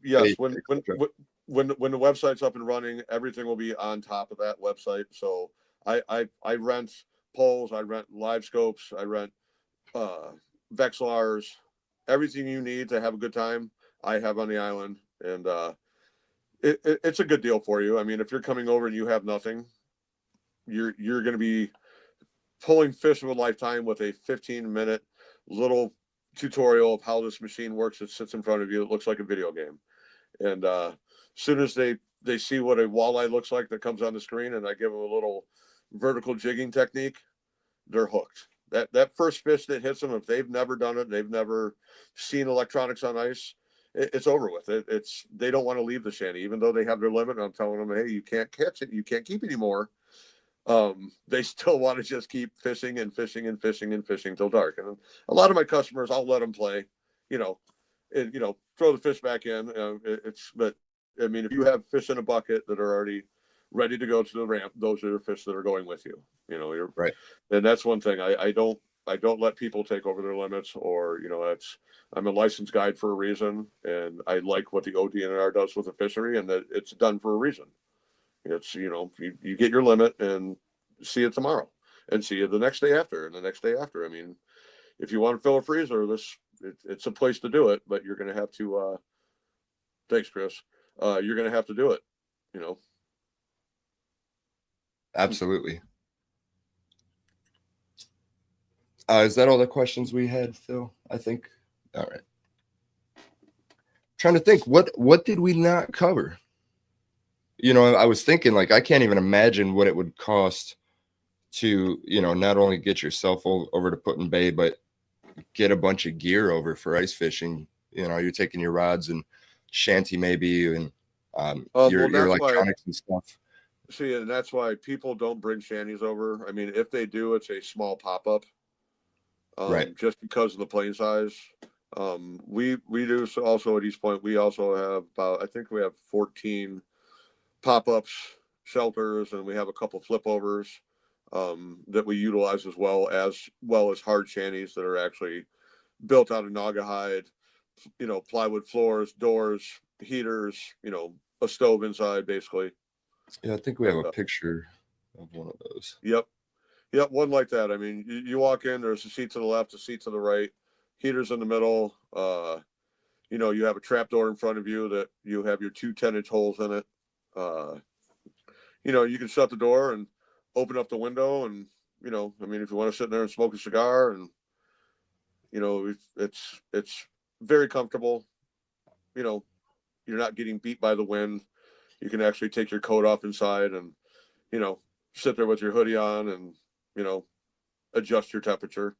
Yes. When the website's up and running, everything will be on top of that website. So I rent poles, I rent live scopes, I rent Vexilars, everything you need to have a good time I have on the island. And it's a good deal for you. I mean, if you're coming over and you have nothing, you're going to be pulling fish of a lifetime with a 15-minute little tutorial of how this machine works. It sits in front of you. It looks like a video game. And as soon as they see what a walleye looks like that comes on the screen, and I give them a little vertical jigging technique, they're hooked. That first fish that hits them, if they've never done it, they've never seen electronics on ice, it's over with. They don't want to leave the shanty, even though they have their limit. And I'm telling them, hey, you can't catch it, you can't keep anymore. They still want to just keep fishing and fishing and fishing and fishing till dark. And a lot of my customers, I'll let them play, you know, and, you know, throw the fish back in. But I mean, if you have fish in a bucket that are already ready to go to the ramp, those are the fish that are going with you. You know, you're right. And that's one thing I don't let people take over their limits, or, you know, I'm a licensed guide for a reason, and I like what the ODNR does with the fishery, and that it's done for a reason. It's, you know, you get your limit and see it tomorrow, and see you the next day after, and the next day after. I mean, if you want to fill a freezer, it's a place to do it, but you're going to have to, thanks, Chris. You're going to have to do it, you know. Absolutely. Is that all the questions we had, Phil? I think. All right. Trying to think, what did we not cover? You know, I was thinking, like, I can't even imagine what it would cost to, you know, not only get yourself over to Put-in Bay, but get a bunch of gear over for ice fishing. You know, you're taking your rods and shanty maybe, and your electronics and stuff. See, and that's why people don't bring shanties over. I mean, if they do, it's a small pop-up. Right. Just because of the plane size. We do also at East Point. We also have I think we have 14 pop-ups, shelters, and we have a couple flipovers that we utilize as well as hard shanties that are actually built out of Naugahyde, you know, plywood floors, doors, heaters, you know, a stove inside, basically. Yeah, I think we have a picture of one of those. Yep, one like that. I mean, you walk in, there's a seat to the left, a seat to the right, heaters in the middle. You know, you have a trap door in front of you that you have your 2 10-inch holes in it. You know, you can shut the door and open up the window, and, you know, I mean, if you want to sit there and smoke a cigar, and, you know, it's very comfortable. You know, you're not getting beat by the wind. You can actually take your coat off inside, and, sit there with your hoodie on and, adjust your temperature.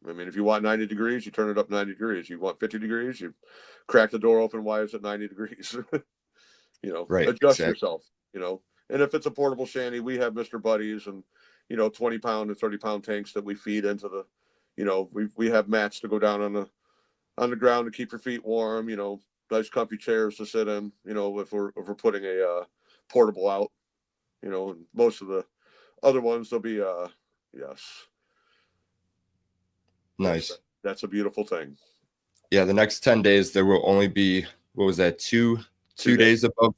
I mean, if you want 90 degrees, you turn it up 90 degrees. You want 50 degrees, you crack the door open. Why is it 90 degrees? Right. Adjust Exactly. yourself, And if it's a portable shanty, we have Mr. Buddies and, 20-pound and 30-pound tanks that we feed into the, we have mats to go down on the ground to keep your feet warm, nice comfy chairs to sit in, if we're putting a portable out, and most of the other ones, they'll be yes. Nice. That's a beautiful thing. Yeah, the next 10 days there will only be, what was that, two days above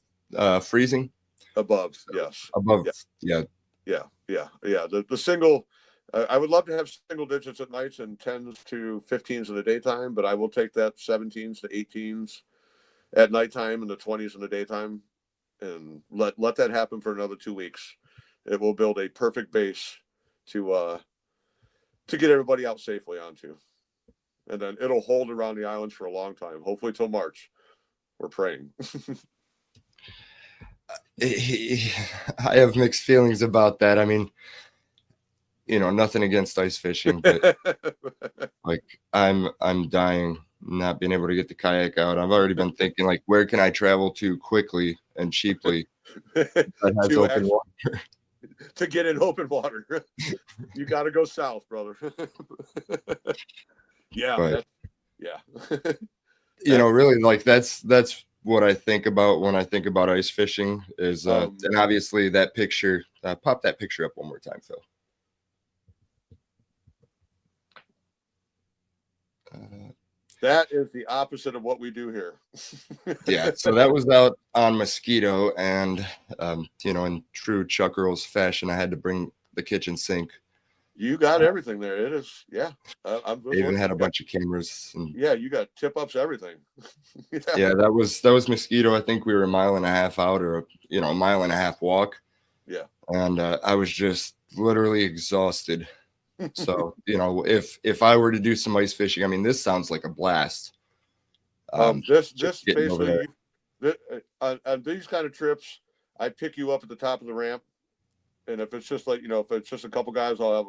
freezing? Above, yes. Above, yeah. The single, I would love to have single digits at nights and 10s to 15s in the daytime, but I will take that 17s to 18s at nighttime and the 20s in the daytime, and let that happen for another 2 weeks. It will build a perfect base to get everybody out safely onto, and then it'll hold around the islands for a long time. Hopefully till March. We're praying. I have mixed feelings about that. I mean, nothing against ice fishing, but like I'm dying not being able to get the kayak out. I've already been thinking, like, where can I travel to quickly and cheaply that has open water? To get in open water. You got to go south, brother. Yeah. But, Yeah. Really, like that's what I think about when I think about ice fishing is, and obviously that picture, pop that picture up one more time, Phil. That is the opposite of what we do here. Yeah, so that was out on Mosquito, and in true Chuck Earls fashion, I had to bring the kitchen sink. You got everything there. It is, yeah. I'm even had a bunch of cameras. And, yeah, you got tip ups, everything. Yeah, that was Mosquito. I think we were a mile and a half out, or a mile and a half walk. Yeah, and I was just literally exhausted. So if I were to do some ice fishing, I mean, this sounds like a blast. This basically, on these kind of trips, I pick you up at the top of the ramp. And if it's just like, if it's just a couple guys, I'll have,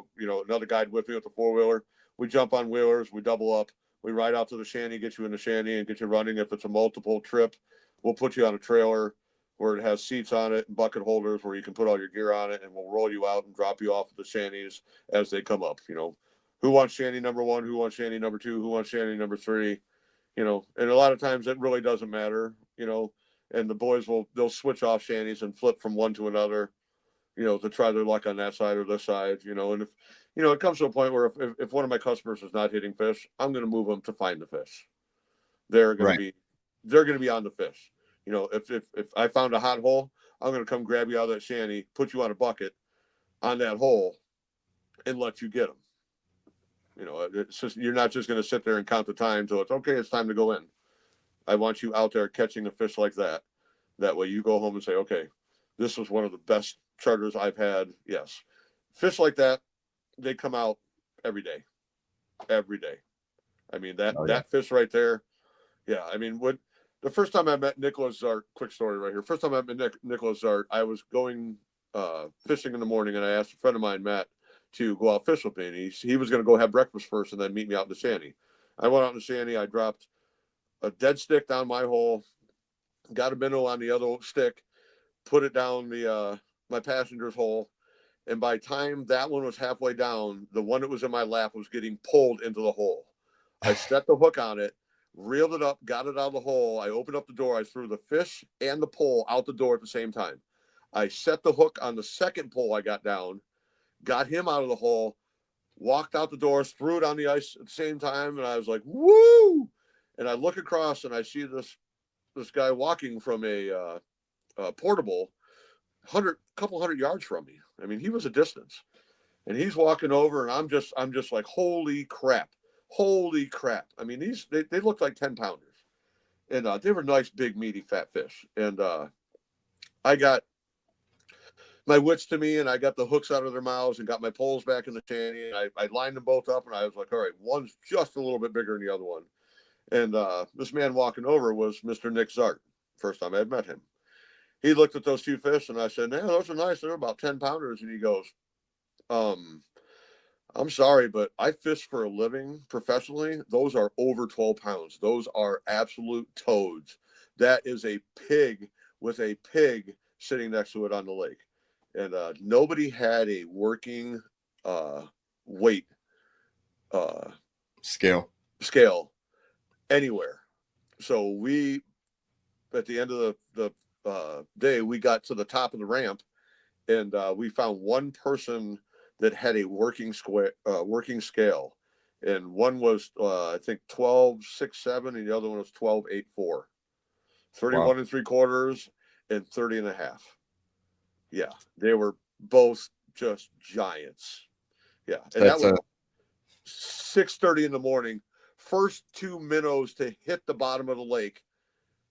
another guide with me with the 4-wheeler. We jump on wheelers, we double up, we ride out to the shanty, get you in the shanty and get you running. If it's a multiple trip, we'll put you on a trailer where it has seats on it and bucket holders where you can put all your gear on it, and we'll roll you out and drop you off at the shanties as they come up. Who wants shanty number 1? Who wants shanty number 2? Who wants shanty number 3? And a lot of times it really doesn't matter, and the boys they'll switch off shanties and flip from one to another, to try their luck on that side or this side, and if, it comes to a point where if one of my customers is not hitting fish, I'm going to move them to find the fish. They're going to be on the fish. If I found a hot hole, I'm going to come grab you out of that shanty, put you on a bucket on that hole and let you get them. It's just, you're not just going to sit there and count the time till it's okay, it's time to go in. I want you out there catching a fish like that. That way you go home and say, okay, this was one of the best charters I've had. Yes. Fish like that, they come out every day. I mean, that fish right there. Yeah. I mean, the first time I met Nicholas Zart, quick story right here. First time I met Nicholas Zart, I was going fishing in the morning, and I asked a friend of mine, Matt, to go out fish with me. And he was going to go have breakfast first and then meet me out in the shanty. I went out in the shanty. I dropped a dead stick down my hole, got a minnow on the other stick, put it down my passenger's hole. And by the time that one was halfway down, the one that was in my lap was getting pulled into the hole. I set the hook on it, reeled it up, got it out of the hole. I opened up the door. I threw the fish and the pole out the door at the same time. I set the hook on the second pole I got down, got him out of the hole, walked out the door, threw it on the ice at the same time. And I was like, woo! And I look across and I see this guy walking from a portable couple hundred yards from me. I mean, he was a distance, and he's walking over, and I'm just like, holy crap. I mean, they looked like 10-pounders, and they were nice, big, meaty, fat fish. And I got my wits to me, and I got the hooks out of their mouths and got my poles back in the shanty. And I lined them both up, and I was like, all right, one's just a little bit bigger than the other one. And this man walking over was Mr. Nick Zart. First time I had met him. he looked at those two fish, and I said, "Man, those are nice. They're about 10 pounders." And he goes, I'm sorry, but I fish for a living professionally. Those are over 12 pounds. Those are absolute toads. That is a pig with a pig sitting next to it on the lake. And nobody had a working weight Scale. anywhere. So we, at the end of the day, we got to the top of the ramp, and we found one person that had a working scale, and one was I think 12.67, and the other one was 12.84, 31 and 3/4 and 30 and a half. Yeah, they were both just giants. Yeah, and That's that was 6:30 in the morning. First two minnows to hit the bottom of the lake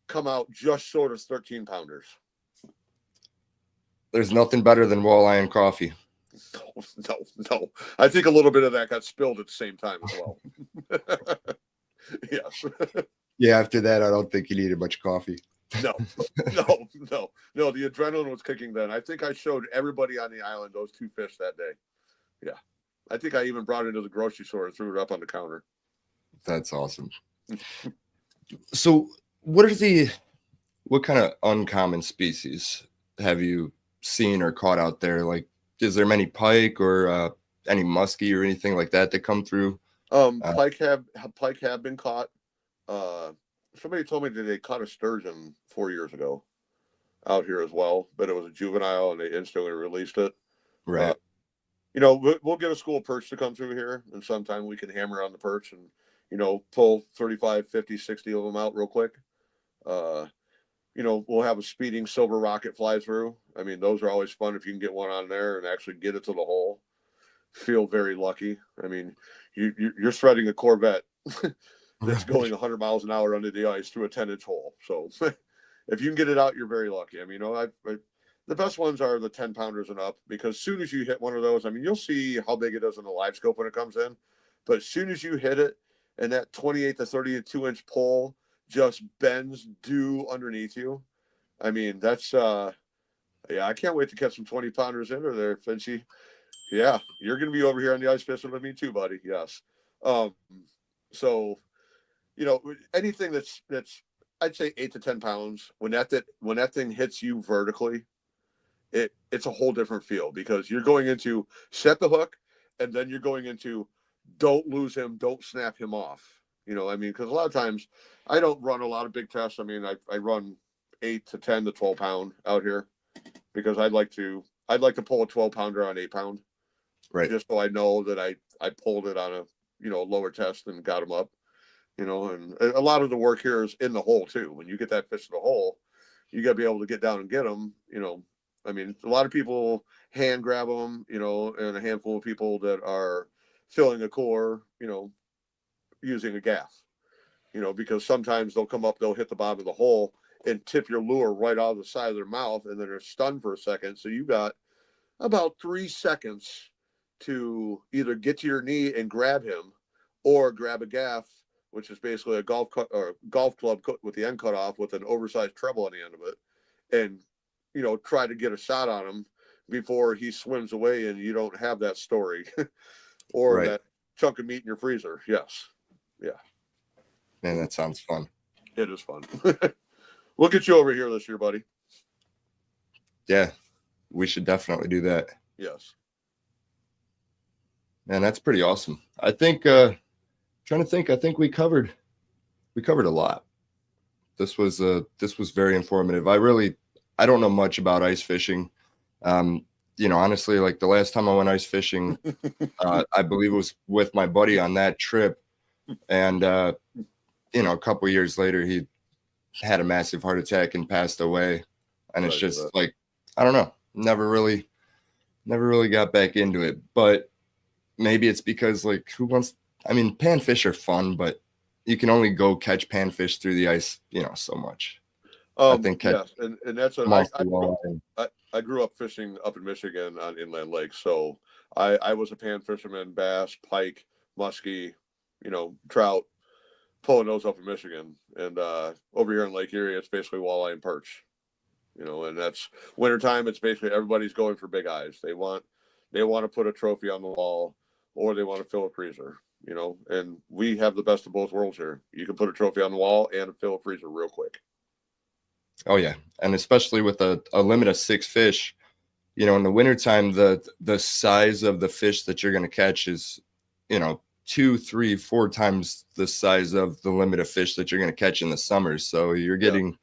come out just short of 13 pounders. there's nothing better than walleye and coffee. No. I think a little bit of that got spilled at the same time as well. Yes. Yeah, after that, I don't think you needed much coffee. No. The adrenaline was kicking then. I think I showed everybody on the island those two fish that day. Yeah. I think I even brought it to the grocery store and threw it up on the counter. That's awesome. So what kind of uncommon species have you seen or caught out there? Like, is there many pike or any muskie or anything like that come through? Pike have been caught. Somebody told me that they caught a sturgeon 4 years ago out here as well, but it was a juvenile and they instantly released it. Right. We'll get a school perch to come through here, and sometime we can hammer on the perch and, pull 35, 50, 60 of them out real quick. We'll have a speeding silver rocket fly through. I mean, those are always fun if you can get one on there and actually get it to the hole. Feel very lucky. I mean, you're threading a Corvette that's going 100 miles an hour under the ice through a 10-inch hole. So if you can get it out, you're very lucky. I mean, the best ones are the 10 pounders and up, because as soon as you hit one of those, I mean, you'll see how big it is in the live scope when it comes in. But as soon as you hit it and that 28 to 32-inch pole just bends due underneath you, I mean, that's, I can't wait to catch some 20 pounders into there, Finchy. Yeah, you're going to be over here on the ice fishing with me too, buddy. Yes. So, anything that's I'd say 8 to 10 pounds, when that thing hits you vertically, it's a whole different feel, because you're going into set the hook, and then you're going into don't lose him, don't snap him off. I mean, because a lot of times I don't run a lot of big tests. I mean, I run 8 to 10 to 12 pound out here, because I'd like to pull a 12 pounder on 8 pound. Right. Just so I know that I pulled it on a lower test and got them up. And a lot of the work here is in the hole too. When you get that fish in the hole, you got to be able to get down and get them. I mean, a lot of people hand grab them, and a handful of people that are filling a core, using a gaff, because sometimes they'll come up, they'll hit the bottom of the hole and tip your lure right out of the side of their mouth, and then they're stunned for a second. So you got about 3 seconds to either get to your knee and grab him, or grab a gaff, which is basically a golf club with the end cut off with an oversized treble on the end of it, and try to get a shot on him before he swims away and you don't have that story or Right. that chunk of meat in your freezer. Yes. Yeah. Man, that sounds fun. It is fun. We'll get you over here this year, buddy. Yeah, we should definitely do that. Yes. Man, that's pretty awesome. I think I think we covered a lot. This was very informative. I don't know much about ice fishing. Honestly, like the last time I went ice fishing, I believe it was with my buddy on that trip. And, a couple of years later, he had a massive heart attack and passed away. And it's just like, I don't know, never really got back into it. But maybe it's because panfish are fun, but you can only go catch panfish through the ice, so much. I think yes, and that's what I grew up fishing up in Michigan on inland lakes. So I was a pan fisherman, bass, pike, muskie, trout, pulling those up in Michigan. And over here in Lake Erie, it's basically walleye and perch. And that's wintertime. It's basically everybody's going for big eyes. They want to put a trophy on the wall, or they want to fill a freezer, and we have the best of both worlds here. You can put a trophy on the wall and fill a freezer real quick. Oh yeah. And especially with a limit of 6 fish, in the wintertime, the size of the fish that you're going to catch is, 2, 3, 4 times the size of the limit of fish that you're going to catch in the summer. So you're getting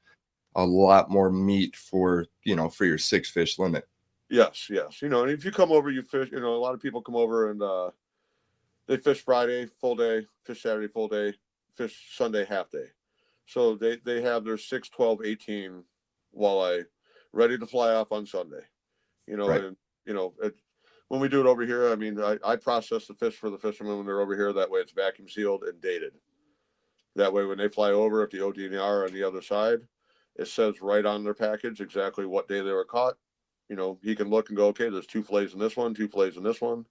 a lot more meat for your 6 fish limit. Yes. And if you come over, you fish, a lot of people come over and they fish Friday, full day, fish Saturday, full day, fish Sunday, half day. So they have their 6, 12, 18 walleye ready to fly off on Sunday, Right. and, when we do it over here, I mean, I process the fish for the fishermen when they're over here. That way it's vacuum sealed and dated. That way, when they fly over, if the ODNR are on the other side, it says right on their package exactly what day they were caught. He can look and go, okay, there's 2 fillets in this one, 2 fillets in this one.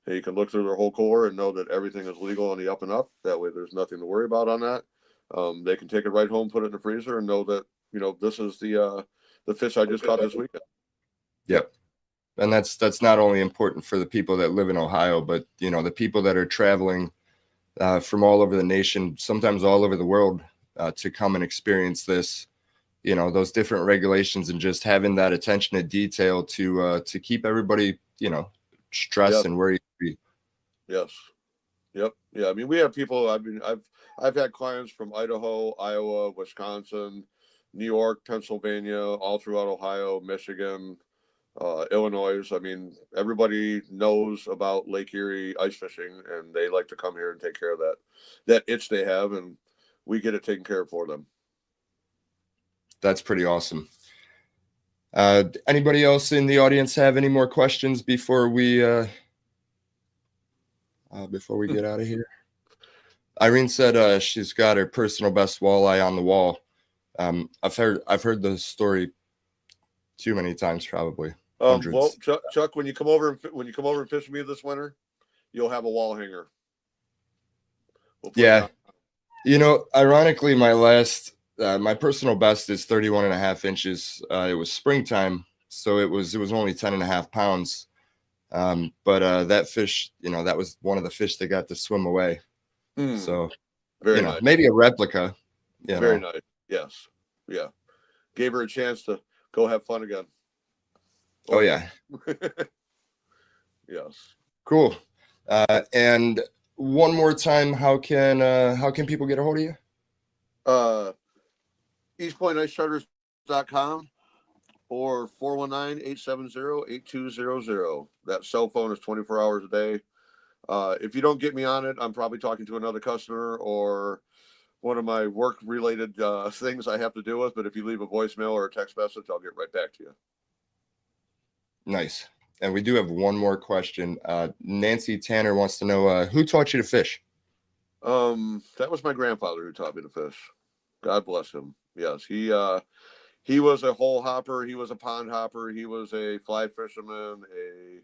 And you can look through their whole core and know that everything is legal on the up and up. That way, there's nothing to worry about on that. They can take it right home, put it in the freezer, and know that this is the fish I just caught this weekend. Yep. And that's not only important for the people that live in Ohio, but the people that are traveling from all over the nation, sometimes all over the world, to come and experience this. Those different regulations and just having that attention to detail to keep everybody stressed and worried free. Yes. Yep. Yeah. I mean, we have people. I've had clients from Idaho, Iowa, Wisconsin, New York, Pennsylvania, all throughout Ohio, Michigan, Illinois. I mean, everybody knows about Lake Erie ice fishing, and they like to come here and take care of that itch they have, and we get it taken care of for them. That's pretty awesome. Anybody else in the audience have any more questions before we get out of here? Irene said she's got her personal best walleye on the wall. I've heard the story too many times, probably. Well, Chuck, when you come over and fish with me this winter, you'll have a wall hanger. Ironically, my personal best is 31.5 inches. It was springtime, so it was only 10.5 pounds. But that fish, that was one of the fish that got to swim away. So, very nice. Maybe a replica. Very nice. Yes. Yeah. Gave her a chance to go have fun again. Oh yeah. Yes. Cool. And one more time, how can people get a hold of you? EastPointIceCharters.com or 419-870-8200. That cell phone is 24 hours a day. If you don't get me on it, I'm probably talking to another customer or one of my work-related things I have to deal with. But if you leave a voicemail or a text message, I'll get right back to you. Nice. And we do have one more question. Nancy Tanner wants to know, who taught you to fish? That was my grandfather who taught me to fish. God bless him. Yes, he was a hole hopper. He was a pond hopper. He was a fly fisherman, a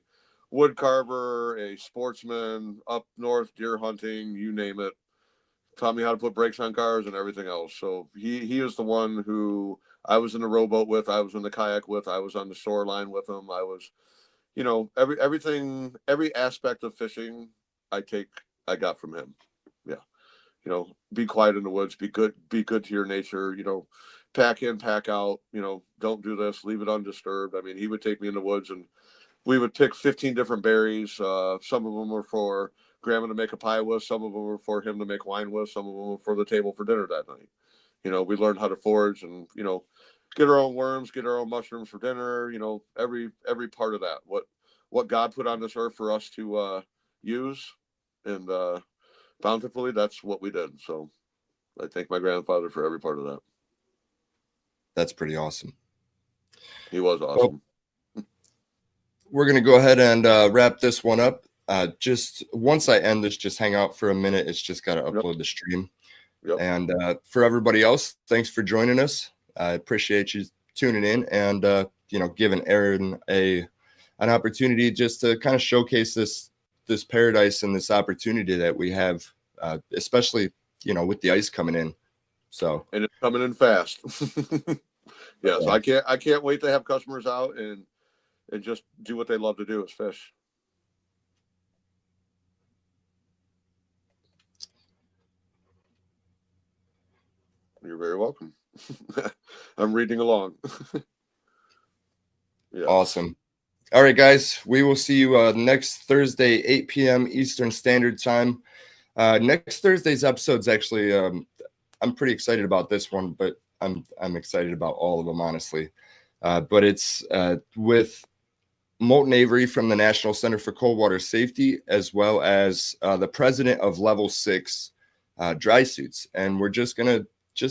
wood carver, a sportsman, up north, deer hunting, you name it. Taught me how to put brakes on cars and everything else. So he is the one who I was in the rowboat with. I was in the kayak with. I was on the shoreline with him. I was, every aspect of fishing I got from him. Yeah. Be quiet in the woods, be good to your nature, pack in, pack out, don't do this, leave it undisturbed. I mean, he would take me in the woods and we would pick 15 different berries. Some of them were for grandma to make a pie with. Some of them were for him to make wine with. Some of them were for the table for dinner that night. We learned how to forage and, get our own worms, get our own mushrooms for dinner, every part of that, what God put on this earth for us to use. And bountifully, that's what we did. So I thank my grandfather for every part of that. That's pretty awesome. He was awesome. Well, we're going to go ahead and wrap this one up. Just once I end this, just hang out for a minute. It's just got to upload the stream. Yep. And for everybody else, thanks for joining us. I appreciate you tuning in and, giving Aaron an opportunity just to kind of showcase this paradise and this opportunity that we have, especially, with the ice coming in. So, and it's coming in fast. yeah, so I can't wait to have customers out and just do what they love to do is fish. You're very welcome. I'm reading along. Yeah. Awesome. All right, guys, we will see you next Thursday, 8 p.m. Eastern Standard Time. Next Thursday's episode's actually, I'm pretty excited about this one, but I'm excited about all of them, honestly. But it's with Molten Avery from the National Center for Cold Water Safety, as well as the president of Level 6 Dry Suits. And we're just going to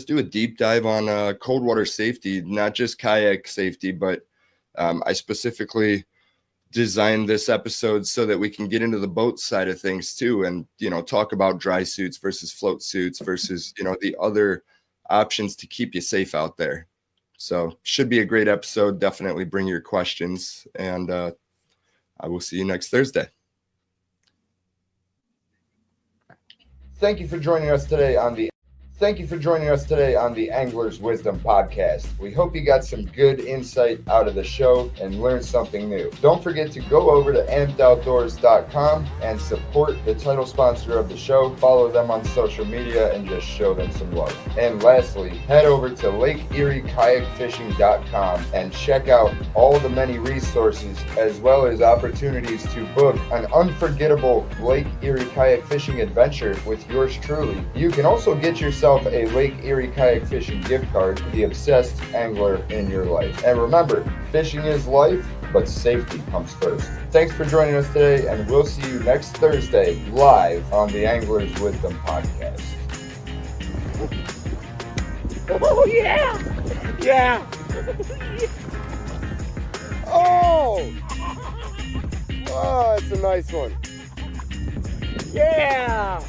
do a deep dive on cold water safety, not just kayak safety, but I specifically designed this episode so that we can get into the boat side of things too, and talk about dry suits versus float suits versus the other options to keep you safe out there. So should be a great episode. Definitely bring your questions, and I will see you next Thursday. Thank you for joining us today on the Angler's Wisdom Podcast. We hope you got some good insight out of the show and learned something new. Don't forget to go over to ampedoutdoors.com and support the title sponsor of the show. Follow them on social media and just show them some love. And lastly, head over to Lake Erie Fishing.com and check out all the many resources as well as opportunities to book an unforgettable Lake Erie kayak fishing adventure with yours truly. You can also get yourself a Lake Erie kayak fishing gift card to the obsessed angler in your life. And remember, fishing is life, but safety comes first. Thanks for joining us today, and we'll see you next Thursday live on the Angler's Wisdom Podcast. Oh, yeah! Yeah! Oh, that's a nice one. Yeah!